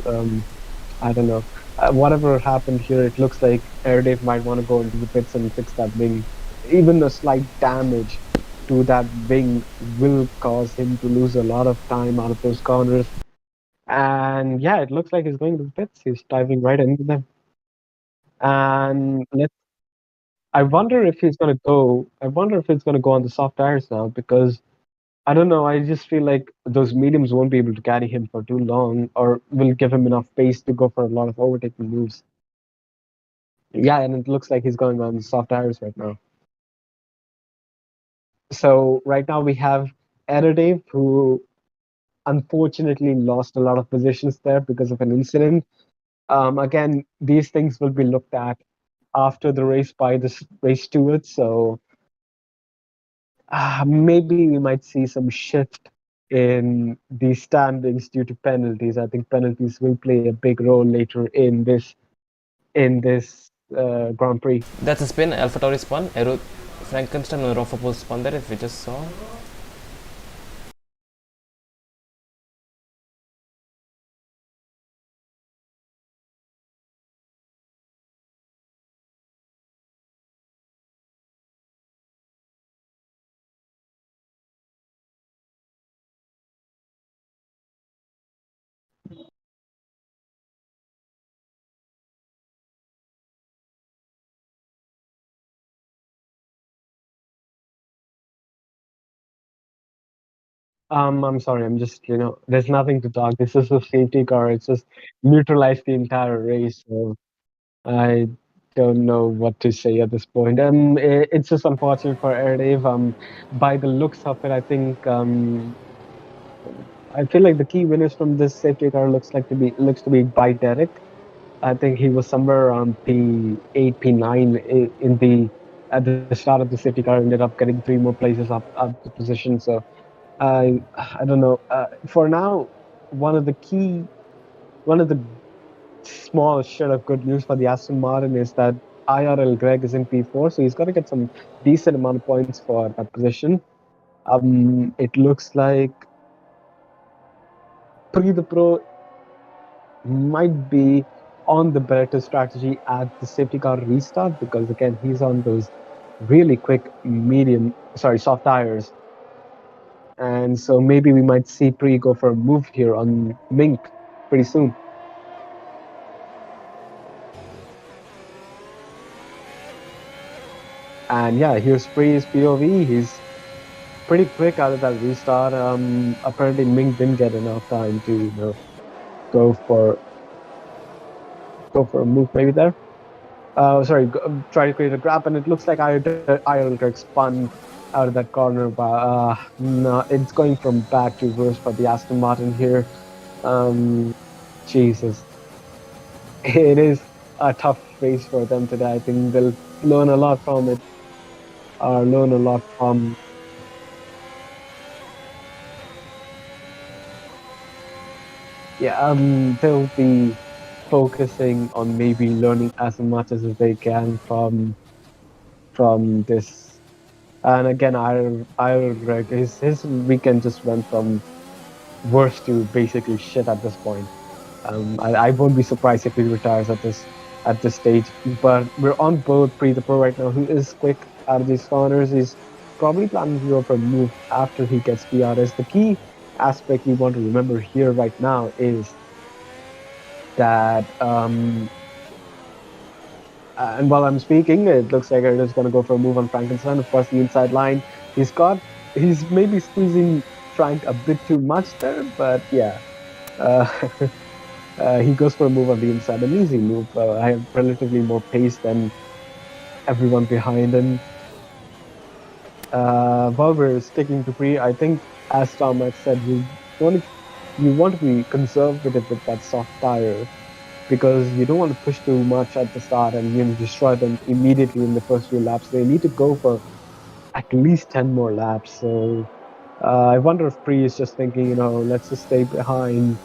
I don't know. Whatever happened here, it looks like Airdev might want to go into the pits and fix that wing. Even a slight damage to that wing will cause him to lose a lot of time out of those corners. And yeah, it looks like he's going to the pits. He's diving right into them. And I wonder if he's going to go. I wonder if it's going to go on the soft tires now because I don't know. I just feel like those mediums won't be able to carry him for too long, or will give him enough pace to go for a lot of overtaking moves. Yeah, and it looks like he's going on soft tires right now. So right now we have Aerodave, who unfortunately lost a lot of positions there because of an incident. Again, these things will be looked at after the race by the race stewards. So maybe we might see some shift in the standings due to penalties. I think penalties will play a big role later in this Grand Prix. That's a spin. AlphaTauri spun. Frankenstein and Rofapol spun there, if we just saw. I'm sorry, I'm just, there's nothing to talk. This is a safety car. It's just neutralized the entire race. So I don't know what to say at this point. It's just unfortunate for Air Dave. By the looks of it, I feel like the key winners from this safety car looks to be by Derek. I think he was somewhere around P8, P9 in the at the start of the safety car. Ended up getting three more places up the position. So I don't know. For now, one of the key, one of the small shred of good news for the Aston Martin is that IRL Greg is in P4, so he's got to get some decent amount of points for that position. It looks like Pre the Pro might be on the better strategy at the safety car restart because again he's on those really quick soft tires, and so maybe we might see Pre go for a move here on Mink pretty soon. And yeah, here's Pre's POV. He's pretty quick out of that restart. Apparently Mink didn't get enough time to go for go for a move maybe there. Sorry, try to create a grab, and it looks like Iron Kirk spun out of that corner, but no, it's going from back to reverse for the Aston Martin here. Jesus, it is a tough race for them today. I think they'll learn a lot from it, or learn a lot from. Yeah, they'll be focusing on maybe learning as much as they can from this. And again, I regret his weekend just went from worst to basically shit at this point. I won't be surprised if he retires at this stage. But we're on board Pre the Pro right now, who is quick out of these corners. He's probably planning to go for a move after he gets PRS. The key aspect we want to remember here right now is that and while I'm speaking, it looks like Erdo's going to go for a move on Frankenstein. Of course, the inside line. He's maybe squeezing Frank a bit too much there, but yeah. Uh, he goes for a move on the inside, an easy move. I have relatively more pace than everyone behind him. While we're sticking to Pre, I think, as Tomac said, you want to be conservative with that soft tire because you don't want to push too much at the start and destroy them immediately in the first few laps. They need to go for at least 10 more laps. So I wonder if Pre is just thinking, let's just stay behind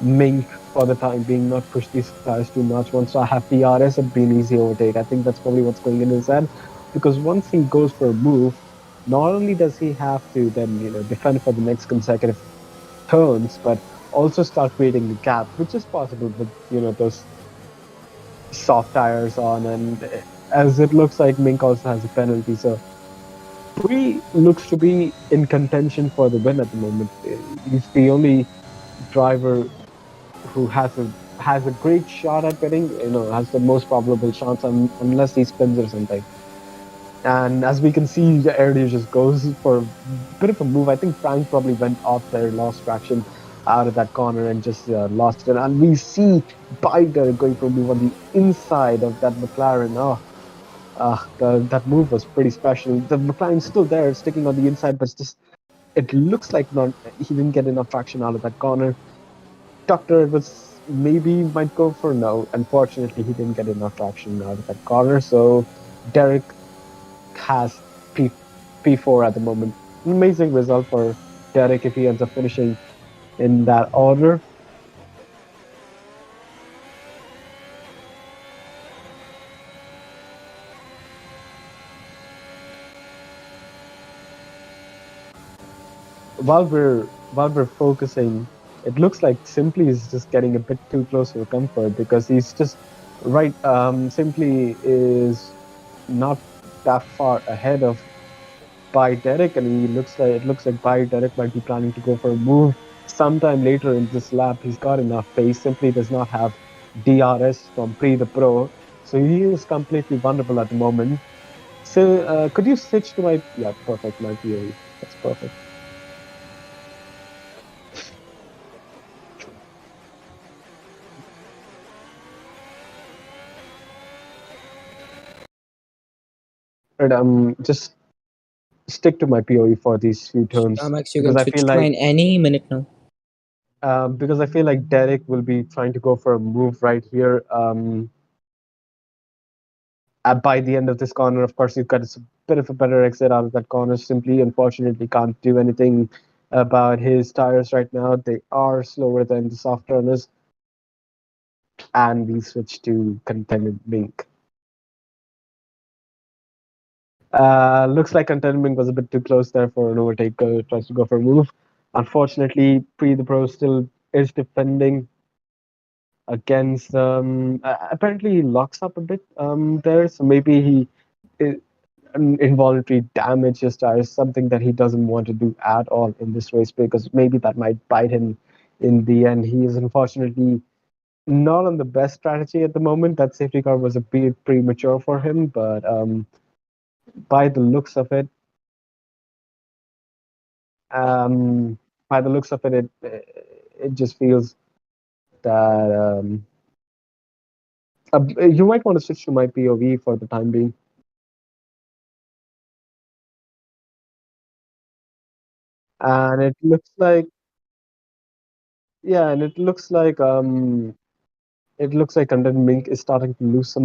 Mink for the time being, not push these tires too much. Once I have PRS, it'd be an easy overtake. I think that's probably what's going in his head because once he goes for a move, not only does he have to then defend for the next consecutive turns, but also start creating the gap, which is possible with those soft tires on. And as it looks like Mink also has a penalty, so Pre looks to be in contention for the win at the moment. He's the only driver who has a great shot at winning. Has the most probable chance unless he spins or something. And as we can see, the area just goes for a bit of a move. I think Frank probably went off there, lost traction out of that corner and just lost it. And we see Bider going for a move on the inside of that McLaren. That move was pretty special. The McLaren's still there, sticking on the inside, but it looks like he didn't get enough traction out of that corner. Doctor was maybe might go for no. Unfortunately, he didn't get enough traction out of that corner. So Derek has P4 at the moment. Amazing result Derek if he ends up finishing in that order. While we're focusing, it looks like Simply is just getting a bit too close for comfort because he's just right. Simply is not that far ahead of by Derek, and it looks like by Derek might be planning to go for a move sometime later in this lap. He's got enough pace. Simply does not have DRS from Pre the Pro, so he is completely vulnerable at the moment. So could you switch to my yeah perfect my POE? That's perfect. And just stick to my POE for these few turns Max, you because can I feel switch to like mine any minute now. Derek will be trying to go for a move right here. By the end of this corner, of course, you've got a bit of a better exit out of that corner. Simply, unfortunately, can't do anything about his tires right now. They are slower than the soft runners, and we switch to Contended Mink. Looks like Contentment was a bit too close there for an overtake. Tries to go for a move. Unfortunately, Pre the Pro still is defending against. Apparently, he locks up a bit there, so maybe he involuntary damage his tires, something that he doesn't want to do at all in this race because maybe that might bite him in the end. He is unfortunately not on the best strategy at the moment. That safety car was a bit premature for him, but by the looks of it, um, it just feels that you might want to switch to my POV for the time being. And it looks like yeah, and it looks like Content Mink is starting to lose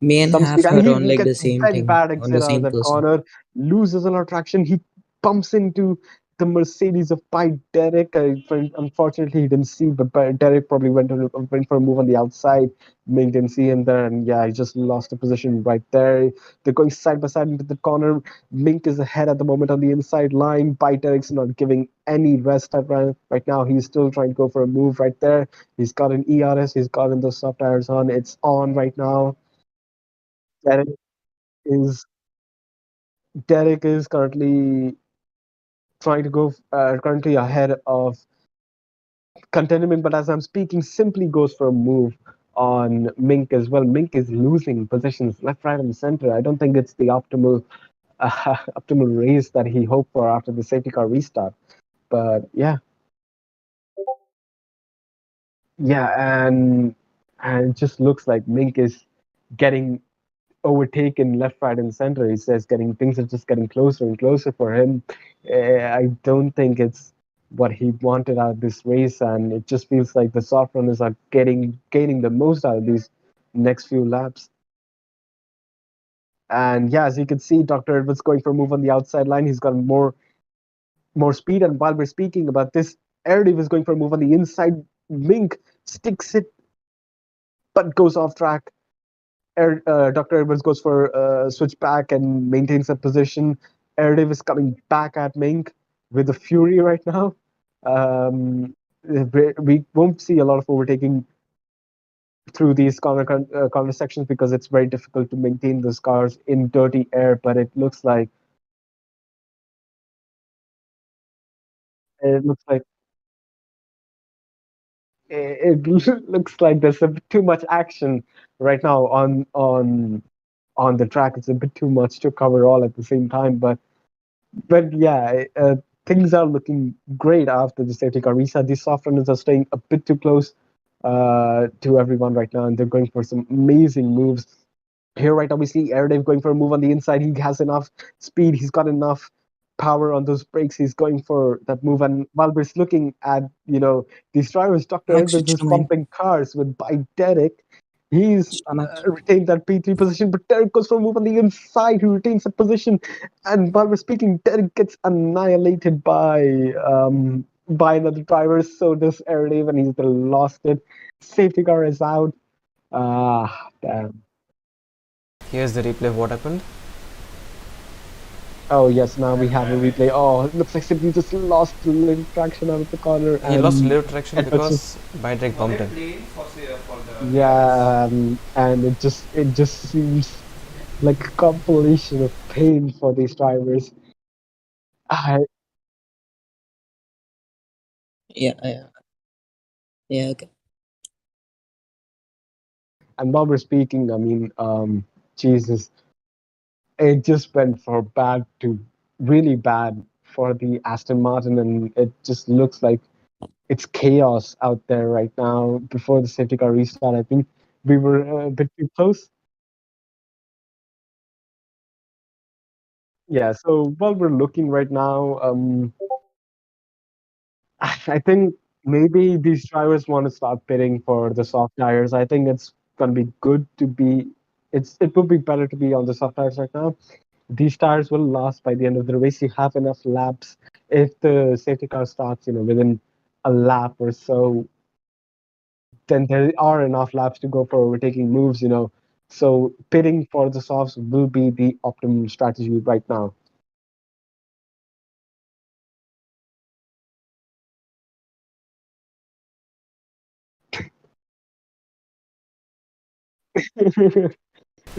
Me and some speed, Half and are he on like the gets same very thing, bad on the exit out of same that person. corner, loses a lot of traction. He bumps into the Mercedes of by Derek. Unfortunately, he didn't see, but Derek probably went for a move on the outside. Ming didn't see him there, and yeah, he just lost the position right there. They're going side by side into the corner. Mink is ahead at the moment on the inside line. By Derek's not giving any rest right now. He's still trying to go for a move right there. He's got an ERS. He's got in those soft tires on. It's on right now. Derek is Derek is currently ahead of Contentment, but as I'm speaking, simply goes for a move on Mink as well. Mink is losing positions left, right, and center. I don't think it's the optimal race that he hoped for after the safety car restart. But yeah, and it just looks like Mink is getting overtaken left, right, and center. He says getting things are just getting closer and closer for him. I don't think it's what he wanted out of this race, and it just feels like the soft runners are gaining the most out of these next few laps. And yeah, as you can see, Dr. Edwards going for a move on the outside line. He's got more speed, and while we're speaking about this, Erdiv is going for a move on the inside. Mink sticks it, but goes off track. Dr. Edwards goes for a switch back and maintains that position. Erdiv is coming back at Mink with a fury right now. Um, we won't see a lot of overtaking through these corner sections because it's very difficult to maintain those cars in dirty air. But it looks like it looks like there's a bit too much action right now on the track. It's a bit too much to cover all at the same time, but yeah, things are looking great after the safety car reset. These soft runners are staying a bit too close to everyone right now, and they're going for some amazing moves. Here, right, obviously, Airdive going for a move on the inside. He has enough speed. He's got enough power on those brakes. He's going for that move. And while we're looking at, these drivers, Dr. Max, Edwards switch is to mine. bumping cars with by Derek. He's Stomach. retained that P3 position, but Derek goes for a move on the inside. He retains that position, and while we're speaking, Derek gets annihilated by another driver. So does Erlave, and he's lost it. Safety car is out. Ah, damn. Here's the replay of what happened. Oh yes, now we have a replay. Oh, it looks like Simply just lost a little traction out of the corner, He lost a and little traction Edwards just because Bidrek bumped him. yeah, and it just seems like a compilation of pain for these drivers. I, Yeah, yeah, yeah. Okay. and while we're speaking, I mean, Jesus, it just went from bad to really bad for the Aston Martin, and it just looks like it's chaos out there right now. Before the safety car restart, I think we were a bit too close. Yeah, so while we're looking right now, I think maybe these drivers want to start bidding for the soft tires. I think it's gonna be good to be. It would be better to be on the soft tires right now. These tires will last by the end of the race. You have enough laps. If the safety car starts, within a lap or so, then there are enough laps to go for overtaking moves. So bidding for the softs will be the optimum strategy right now.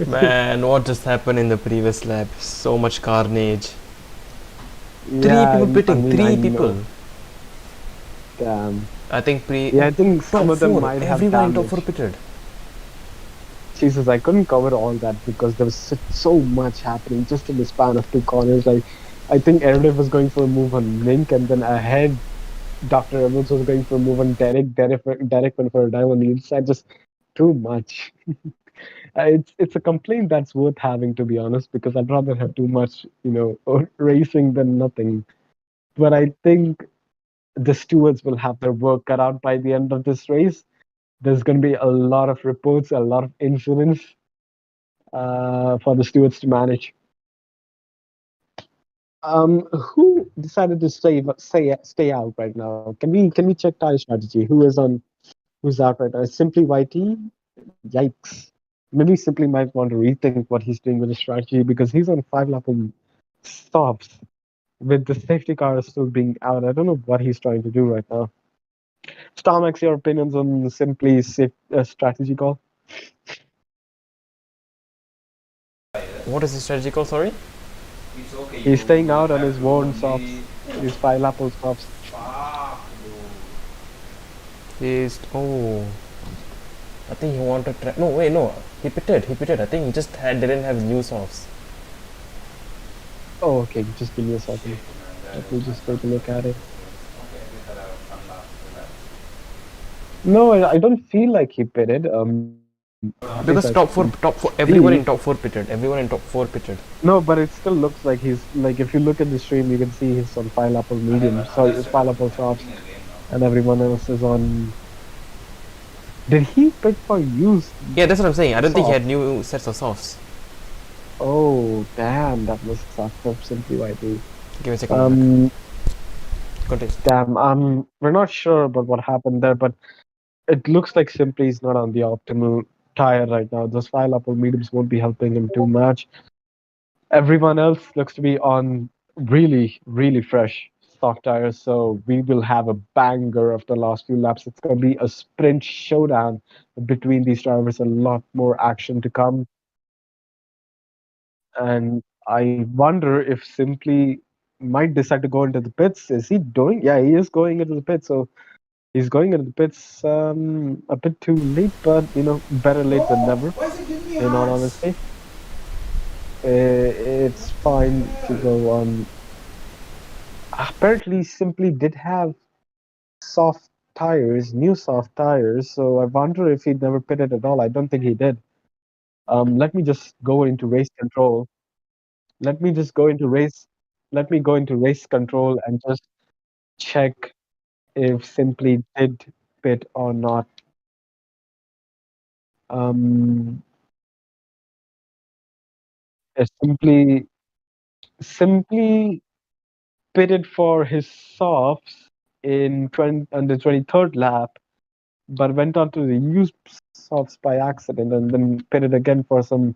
Man, what just happened in the previous lap? So much carnage. Three Yeah, people I pitting. mean, I Three people. know. Damn. I think Yeah, I think some top of them four. might have Everyone in top four damage. pitted. Jesus, I couldn't cover all that because there was so much happening just in the span of two corners. Like, I think Erdev was going for a move on Link, and then ahead, Dr. Edwards was going for a move on Derek. Derek went for a dive on the inside. Just too much. It's a complaint that's worth having, to be honest, because I'd rather have too much, racing than nothing. But I think the stewards will have their work cut out by the end of this race. There's going to be a lot of reports, a lot of incidents for the stewards to manage. Who decided to stay out right now? Can we check tire strategy? Who's out right now? Simply YT. Yikes. Maybe Simply might want to rethink what he's doing with his strategy because he's on 5 lap stops with the safety car still being out. I don't know what he's trying to do right now. Starmax, your opinions on Simply's strategy call? What is the strategy called? Sorry. He's staying out on his worn softs, his 5 lap softs. He's I think he wanted to try. No, wait, no. He pitted. He pitted. I think he just didn't have new softs. Oh, okay. Just give me a second. Let me just take a look at it. No, I don't feel like he pitted. Because top four, everyone in top four pitted. Everyone in top four pitted. No, but it still looks like he's like if you look at the stream, you can see he's on 5 lap medium. Sorry, it's 5 lap softs, and everyone else is on. Did he pit for used? Yeah, that's what I'm saying. I don't think he Soft. had new sets of softs. Oh, damn! That must suck for Simply YT. Give me a second. I'm back. Um, Continue. damn. We're not sure about what happened there, but it looks like Simply is not on the optimal tire right now. Those 5 lap mediums won't be helping him too much. Everyone else looks to be on really, really fresh stock tires. So we will have a banger of the last few laps. It's going to be a sprint showdown between these drivers. A lot more action to come. And I wonder if Simply might decide to go into the pits. Is he doing? Yeah, he is going into the pits. So he's going into the pits a bit too late, but better late than never. In all honesty, it's fine to go on. Apparently, Simply did have soft tires, new soft tires. So I wonder if he never pitted at all. I don't think he did. Let me just go into race control. Let me just go into race. Let me go into race control and just check if Simply did pit or not. Um, simply pitted for his softs in 20, on the 23rd lap, but went on to the used softs by accident and then pitted again for some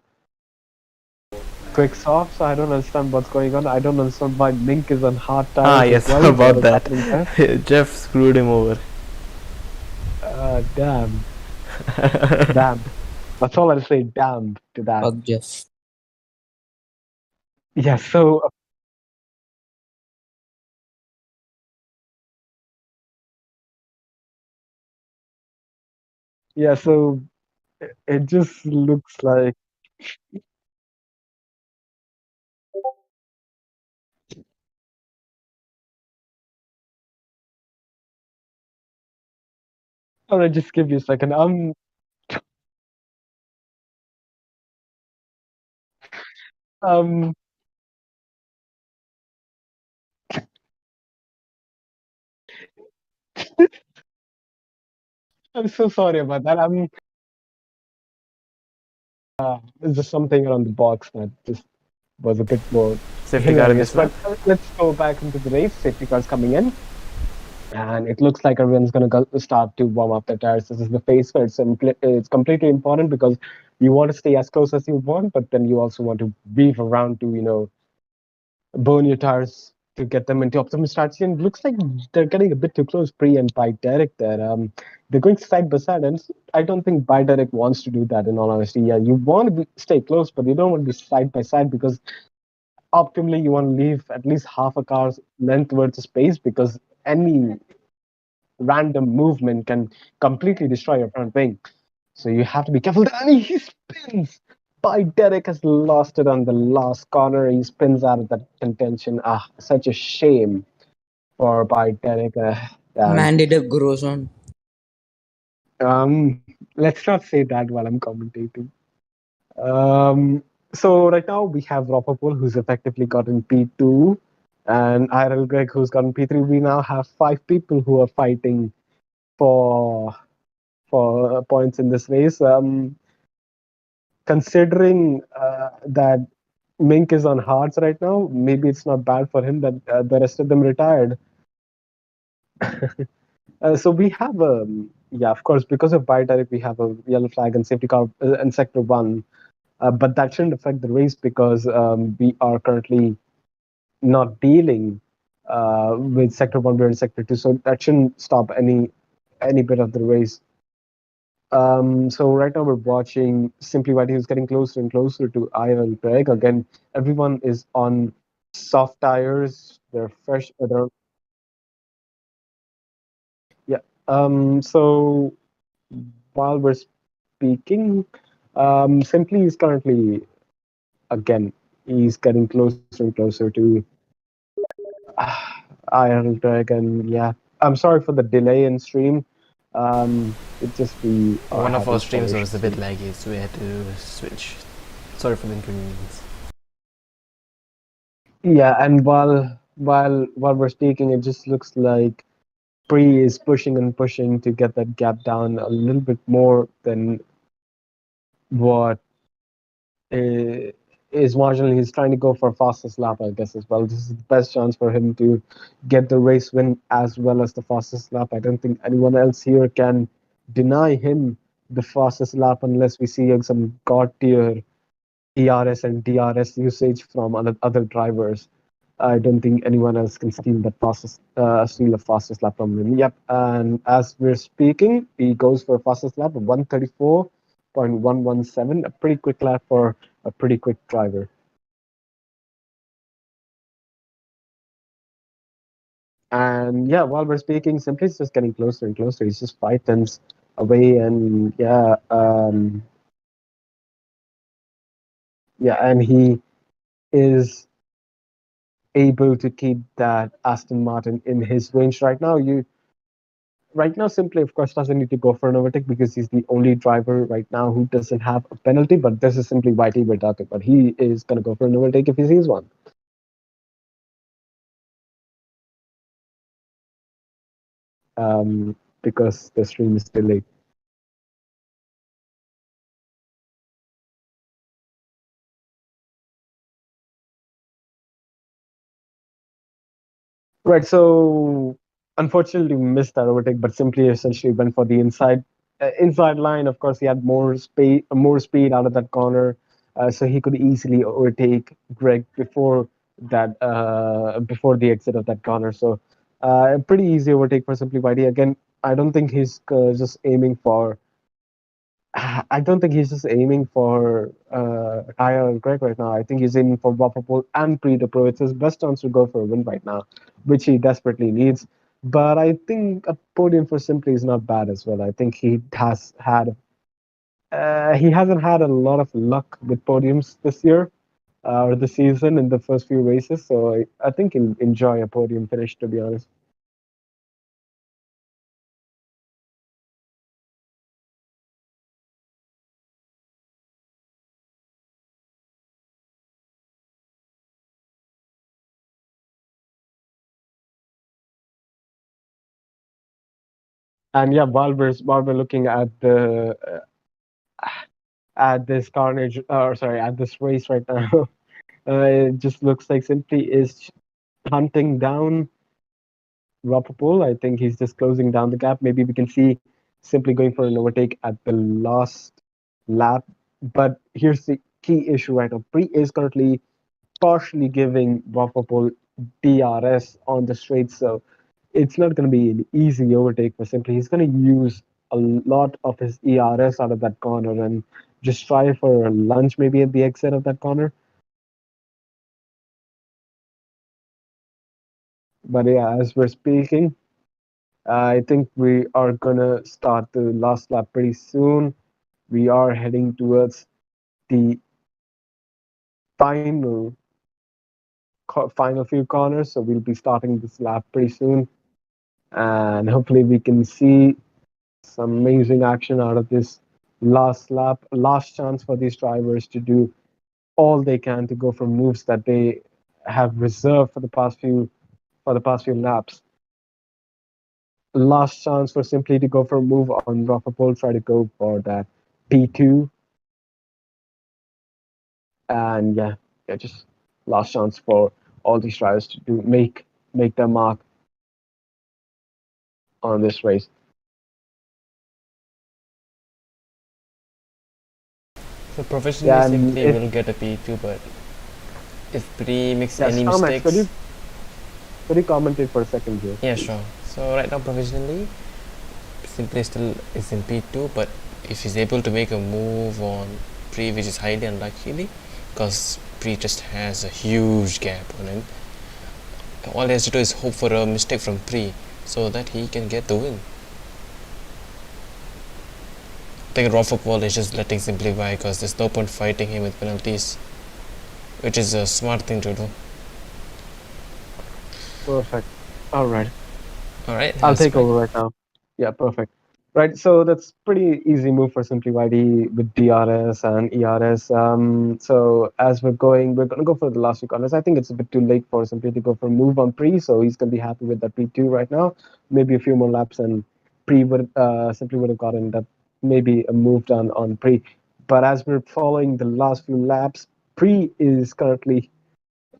quick softs. I don't understand what's going on. I don't understand why Mink is on hard Ah, tires as yes, well. What about is that. happening there? Jeff screwed him over. Damn. Damn. That's all I'll say. Damn to that. Fuck Jeff. Yeah. So it just looks like. All right, just give me a second. Um. I'm so sorry about that. It's just something around the box that just was a bit more Safety car in hilarious. this lap. But let's go back into the race. Safety cars coming in, and it looks like everyone's going to go start to warm up their tires. This is the phase where it's completely important because you want to stay as close as you want, but then you also want to weave around to burn your tires to get them into optimum strategy. And it looks like they're getting a bit too close, Pre and by Derek there. They're going side by side, and I don't think by Derek wants to do that. In all honesty, yeah, you want to stay close, but you don't want to be side by side because optimally you want to leave at least half a car's length worth of space because any random movement can completely destroy your front wing. So you have to be careful. And he spins. By Derek has lost it on the last corner. He spins out of that contention. Such a shame for by Derek. Man did a gross on. Let's not say that while I'm commentating. Um, so right now we have Ropopol who's effectively gotten P2 and IRL Greg who's gotten P3. We now have five people who are fighting for points in this race. Considering that Mink is on hearts right now, maybe it's not bad for him that the rest of them retired. So we have yeah, of course, because of Biodirect, we have a yellow flag and safety car in sector one. But that shouldn't affect the race because we are currently not dealing with sector one, we're in sector two, so that shouldn't stop any bit of the race. So right now we're watching Simply Whitey who's getting closer and closer to Iron Greg. Again, everyone is on soft tires. They're fresh. Yeah. So while we're speaking, Simply is currently again he's getting closer and closer to Iron Dragon. Yeah. I'm sorry for the delay in stream. It just we are One of our having some streams was a issues. bit laggy, so we had to switch. Sorry for the inconvenience. Yeah, and while we're speaking, it just looks like Bree is pushing and pushing to get that gap down a little bit more than what is marginal. He's trying to go for fastest lap, I guess, as well. This is the best chance for him to get the race win as well as the fastest lap. I don't think anyone else here can deny him the fastest lap unless we see some god tier ERS and DRS usage from other drivers. I don't think anyone else can steal the fastest lap from him. Yep, and as we're speaking, he goes for fastest lap of 134.117, a pretty quick lap for a pretty quick driver. And yeah, while we're speaking, Simply is just getting closer and closer. He's just 5 tenths away, and and he is able to keep that Aston Martin in his range right now. Right now, Simply, of course, doesn't need to go for an overtake because he's the only driver right now who doesn't have a penalty. But this is simply Whitey Bertato. But he is going to go for an overtake if he sees one. Because the stream is delayed. Right. So unfortunately, we missed that overtake, but simply essentially went for the inside line. Of course, he had more speed out of that corner, so he could easily overtake Greg before the exit of that corner. So a pretty easy overtake for Simply Whitey. Again, I don't think he's just aiming for I don't think he's just aiming for Kaya or Greg right now. I think he's aiming for Waffle and Pre the Pro. It's his best chance to go for a win right now, which he desperately needs. But I think a podium for Simply is not bad as well. I think he hasn't had a lot of luck with podiums this year or this season in the first few races. So I think he'll enjoy a podium finish, to be honest. And yeah, while we're looking at this carnage, or sorry, at this race right now. It just looks like Simply is hunting down Rapopol. I think he's just closing down the gap. Maybe we can see Simply going for an overtake at the last lap. But here's the key issue right now. Pre is currently partially giving Rapopol DRS on the straight, so it's not going to be an easy overtake for Simply. He's going to use a lot of his ERS out of that corner and just try for a lunge maybe at the exit of that corner. But yeah, as we're speaking, I think we are gonna start the last lap pretty soon. We are heading towards the final final few corners, so we'll be starting this lap pretty soon, and hopefully we can see some amazing action out of this last lap. Last chance for these drivers to do all they can to go for moves that they have reserved for the past few laps. Last chance for Simply to go for a move on Rockerpole, try to go for that P2. And yeah, just last chance for all these drivers to make their mark on this race. So professionally, Yeah, and simply if will get a P2, but if Pre makes yeah, any Starmax, mistakes, could you commentate for a second here, yeah, please? sure. So right now, professionally, simply still is in P2, but if he's able to make a move on Pre, which is highly unlikely, because Pre just has a huge gap on him, all he has to do is hope for a mistake from Pre so that he can get the win. I think Raw Football is just letting Simply by because there's no point fighting him with penalties, which is a smart thing to do. Perfect. All right. Alright, I'll that's take fine. over right now. Yeah, perfect. Right, so that's pretty easy move for Simply YD with DRS and ERS. So as we're gonna go for the last few corners. I think it's a bit too late for Simply to go for a move on Pre, so he's gonna be happy with that P2 right now. Maybe a few more laps and Pre would Simply would have gotten that maybe a move done on Pre. But as we're following the last few laps, Pre is currently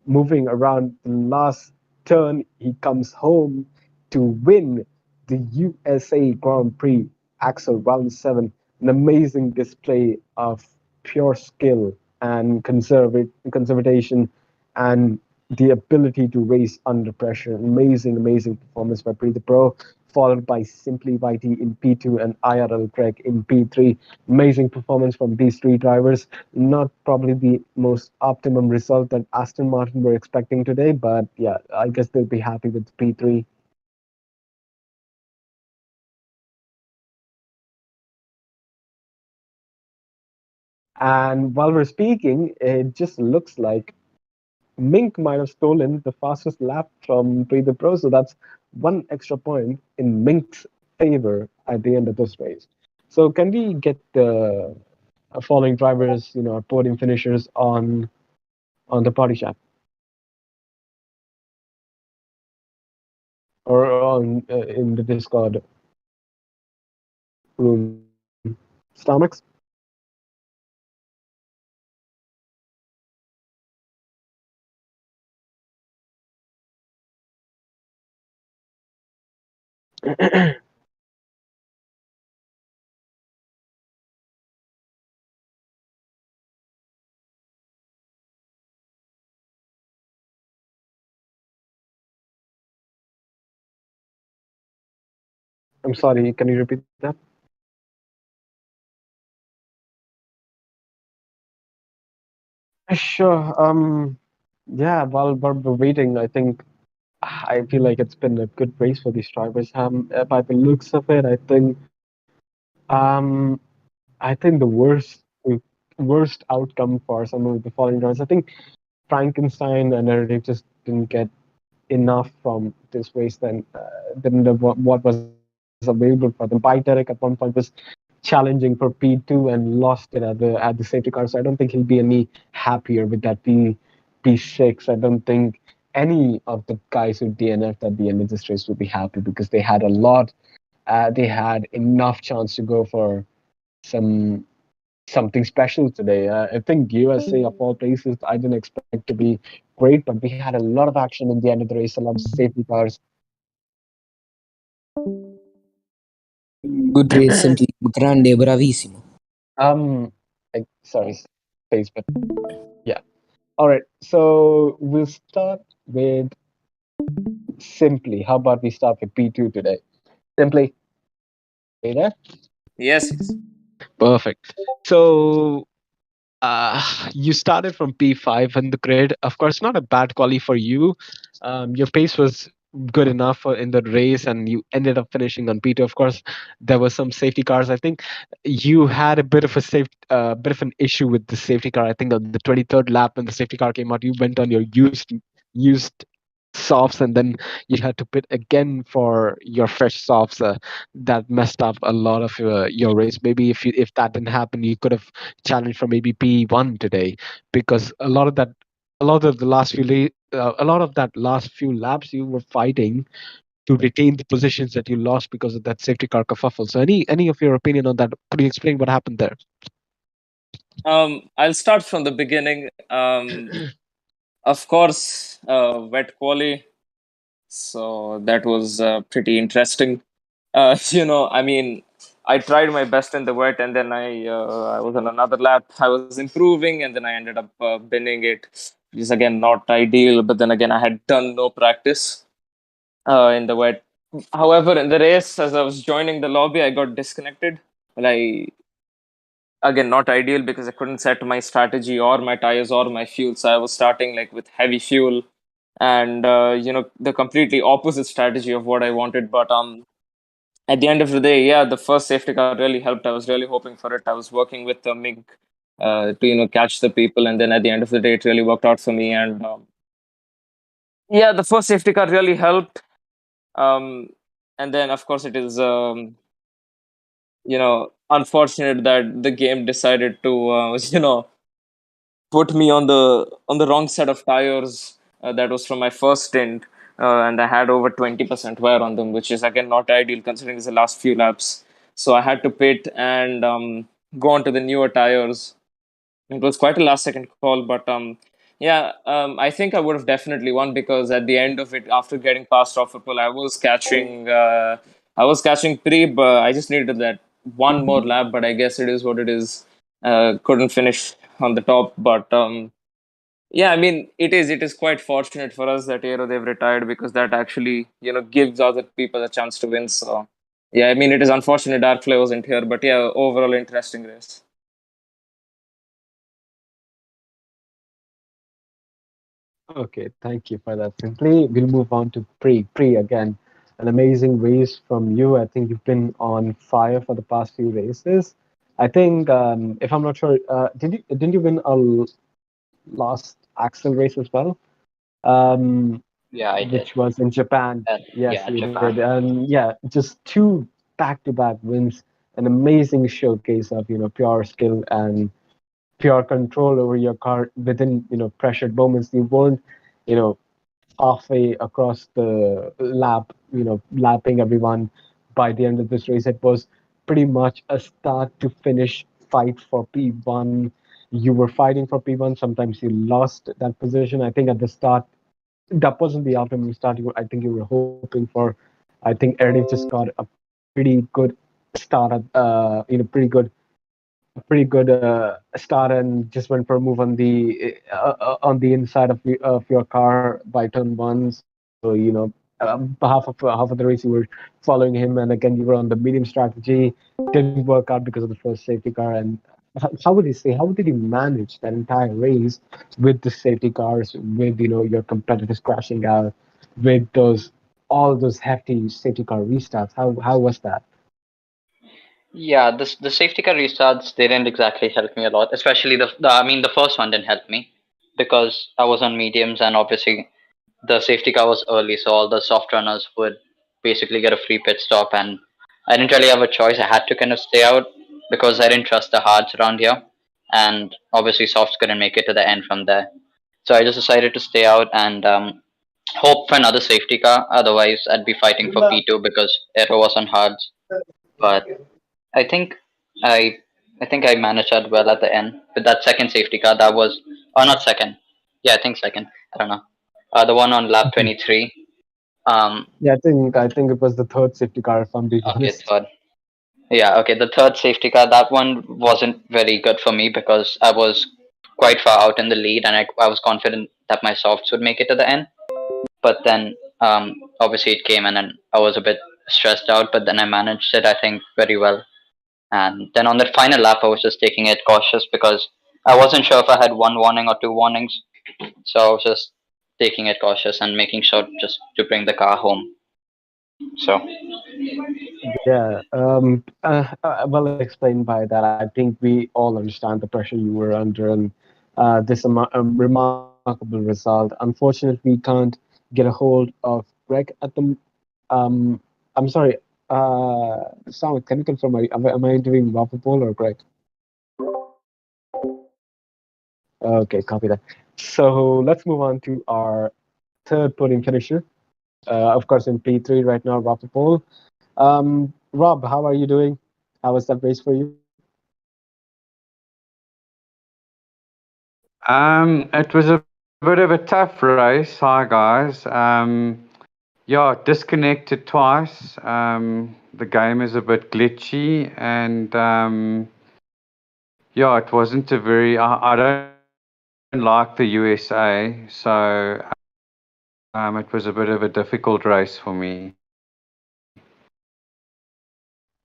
moving around the last turn, he comes home to win the USA Grand Prix Axel Round 7. An amazing display of pure skill and conservation and the ability to race under pressure. Amazing performance by Pre the Pro, followed by Simply YT in P2 and IRL Craig in P3. Amazing performance from these three drivers. Not probably the most optimum result that Aston Martin were expecting today, but yeah, I guess they'll be happy with P3. And while we're speaking, it just looks like Mink might have stolen the fastest lap from Pre the Pro, so that's one extra point in Mink's favor at the end of this race. So can we get the following drivers, podium finishers on the party chat or on in the Discord room? Stomachs? I'm sorry, can you repeat that? Sure. Yeah, while we're waiting, I feel like it's been a good race for these drivers. By the looks of it, um, I think the worst outcome for some of the following drivers. I think Frankenstein and Erdic just didn't get enough from this race than what was available for them. Biter at one point was challenging for P2 and lost it at the safety car. So I don't think he'll be any happier with that P6. I don't think any of the guys who DNF'd at the end of this race would be happy because they had a lot. They had enough chance to go for some something special today. I think USA of all places, I didn't expect to be great, but we had a lot of action in the end of the race, a lot of safety cars. Good race, simply grande, bravissimo. Sorry, space, but yeah. All right, so we'll start with Simply. How about we start with P2 today? Simply, are you there? Yes, yes. Perfect. So you started from P5 in the grid. Of course, not a bad quali for you. Your pace was good enough in the race, and you ended up finishing on P2. Of course, there were some safety cars. I think you had a bit of an issue with the safety car. I think on the 23rd lap when the safety car came out, you went on your used softs, and then you had to pit again for your fresh softs. That messed up a lot of your race. Maybe if that didn't happen, you could have challenged for maybe P1 today, because a lot of that last few laps you were fighting to retain the positions that you lost because of that safety car kerfuffle. So any of your opinion on that? Could you explain what happened there? I'll start from the beginning. Of course, wet quali. So that was pretty interesting. I mean, I tried my best in the wet, and then I was on another lap. I was improving, and then I ended up binning it. Which is again not ideal, but then again I had done no practice in the wet. However, in the race, as I was joining the lobby, I got disconnected. Well, I again not ideal because I couldn't set my strategy or my tires or my fuel. So I was starting like with heavy fuel, and the completely opposite strategy of what I wanted. But at the end of the day, yeah, the first safety car really helped. I was really hoping for it. I was working with Mig to catch the people, and then at the end of the day, it really worked out for me. And yeah, the first safety car really helped. Um, and then of course it is unfortunate that the game decided to put me on the wrong set of tires. That was from my first stint, and I had over 20% wear on them, which is again not ideal considering it's the last few laps. So I had to pit and go on to the newer tires. It was quite a last second call, but yeah, I think I would have definitely won because at the end of it, after getting past Offerpool, I was catching pre, but I just needed that one more lap. But I guess it is what it is. Couldn't finish on the top, but yeah, I mean, it is quite fortunate for us that they've retired because that actually gives other people a chance to win. So yeah, I mean, it is unfortunate Darkfly wasn't here, but yeah, overall interesting race. Okay, thank you for that. Simply, we'll move on to Pre again. An amazing race from you. I think you've been on fire for the past few races. I think, if I'm not sure, didn't you win last Axel race as well? Um, Yeah, I did. which was in Japan. Yes, Yeah, you Japan. did. And yeah, just two back-to-back wins. An amazing showcase of pure skill and pure control over your car within pressured moments. You weren't you know halfway across the lap, lapping everyone by the end of this race. It was pretty much a start to finish fight for P1. You were fighting for P1. Sometimes you lost that position. I think at the start, that wasn't the optimum start. I think you were hoping for I think Erdev just got a pretty good start at, pretty good start and just went for a move on the inside of your car by turn one. So half of the race you were following him, and again you were on the medium strategy. Didn't work out because of the first safety car. And how would you say, how did you manage that entire race with the safety cars, with your competitors crashing out, with those all those hefty safety car restarts? How was that? Yeah, the safety car restarts they didn't exactly help me a lot. Especially I mean the first one didn't help me because I was on mediums and obviously the safety car was early, so all the soft runners would basically get a free pit stop, and I didn't really have a choice. I had to kind of stay out because I didn't trust the hards around here, and obviously softs couldn't make it to the end from there. So I just decided to stay out and hope for another safety car. Otherwise, I'd be fighting for P2 because Aero was on hards. But I think I I think I managed that well at the end with that second safety car. That was not second. Yeah, I think second. I don't know. The one on lap 23. Um, Yeah, I think it was the third safety car, if I'm being okay, honest. third. Yeah, okay. The third safety car. That one wasn't very good for me because I was quite far out in the lead, and I was confident that my softs would make it to the end. But then, obviously, it came, and then I was a bit stressed out. But then I managed it, I think, very well. And then on that final lap, I was just taking it cautious because I wasn't sure if I had one warning or two warnings. So I was just taking it cautious and making sure just to bring the car home. So Yeah, well explained by that. I think we all understand the pressure you were under, and this remarkable result. Unfortunately, we can't get a hold of Greg at the. Um, I'm sorry. Sam, can you confirm? Am I interviewing Rafa Paul or Greg? Okay, copy that. So let's move on to our third podium finisher. Of course, in P3 right now, Rafa Paul. Rob, how are you doing? How was that race for you? It was a bit of a tough race. Hi guys. Yeah, disconnected twice. The game is a bit glitchy, and yeah, it wasn't a very. I don't like the USA, so it was a bit of a difficult race for me.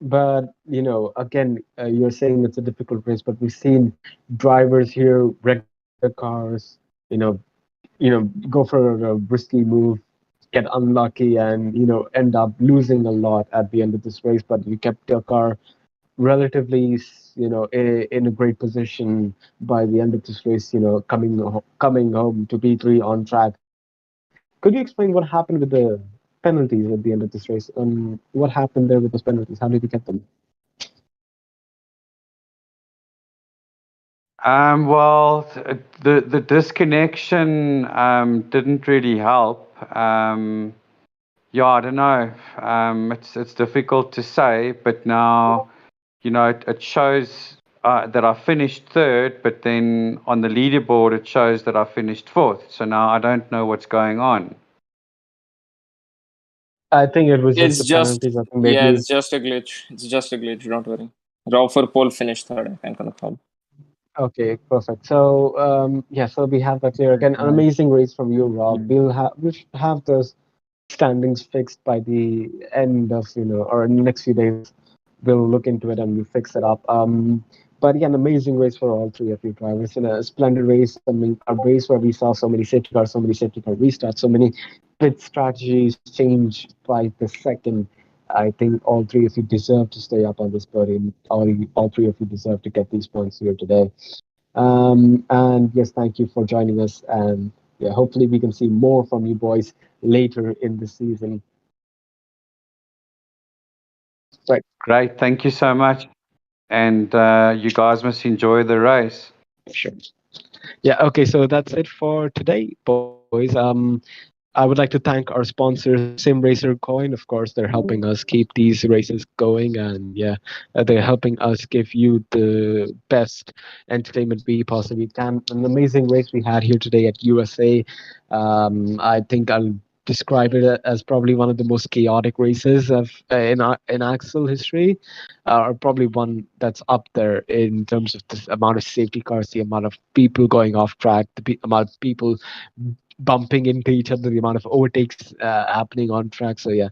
But again, you're saying it's a difficult race, but we've seen drivers here, regular cars, you know, go for a risky move, get unlucky, and end up losing a lot at the end of this race. But you kept your car relatively, in a great position by the end of this race. Coming home to P3 on track. Could you explain what happened with the penalties at the end of this race? What happened there with those penalties? How did you get them? Well, the disconnection didn't really help. Yeah, I don't know. It's difficult to say, but now it shows that I finished third, but then on the leaderboard it shows that I finished fourth. So now I don't know what's going on. I think it was just It's the just penalties. I think yeah, maybe. it's just a glitch. It's just a glitch. Don't worry. Rob for pole finished third. I can confirm. Okay, perfect. So, yeah, so we have that here again. An amazing race from you, Rob. We should have those standings fixed by the end of or in the next few days. We'll look into it and we'll fix it up. But yeah, an amazing race for all three of you drivers. In a splendid race. I mean, a race where we saw so many safety cars, so many safety car restarts, so many pit strategies change by the second. I think all three of you deserve to stay up on this podium. All three of you deserve to get these points here today. And yes, thank you for joining us. And yeah, hopefully we can see more from you boys later in the season. Right. Great, thank you so much, and you guys must enjoy the race. Sure. Yeah. Okay. So that's it for today, boys. I would like to thank our sponsor, SimRacer Coin. Of course, they're helping us keep these races going, and yeah, they're helping us give you the best entertainment we possibly can. An amazing race we had here today at USA. I think describe it as probably one of the most chaotic races of in Axxel history, or probably one that's up there in terms of the amount of safety cars, the amount of people going off track, the amount of people bumping into each other, the amount of overtakes happening on track. So yeah,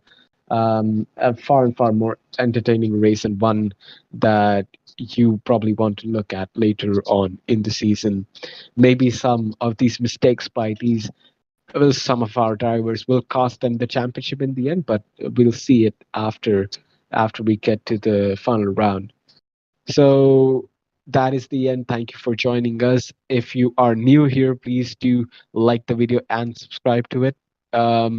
a far and far more entertaining race, and one that you probably want to look at later on in the season. Maybe some of these mistakes by these some of our drivers will cost them the championship in the end, but we'll see it after we get to the final round. So that is the end. Thank you for joining us. If you are new here, please do like the video and subscribe to it.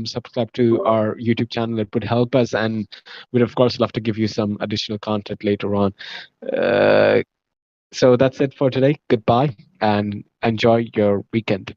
Subscribe to our YouTube channel. It would help us, and we'd of course love to give you some additional content later on. So that's it for today. Goodbye and enjoy your weekend.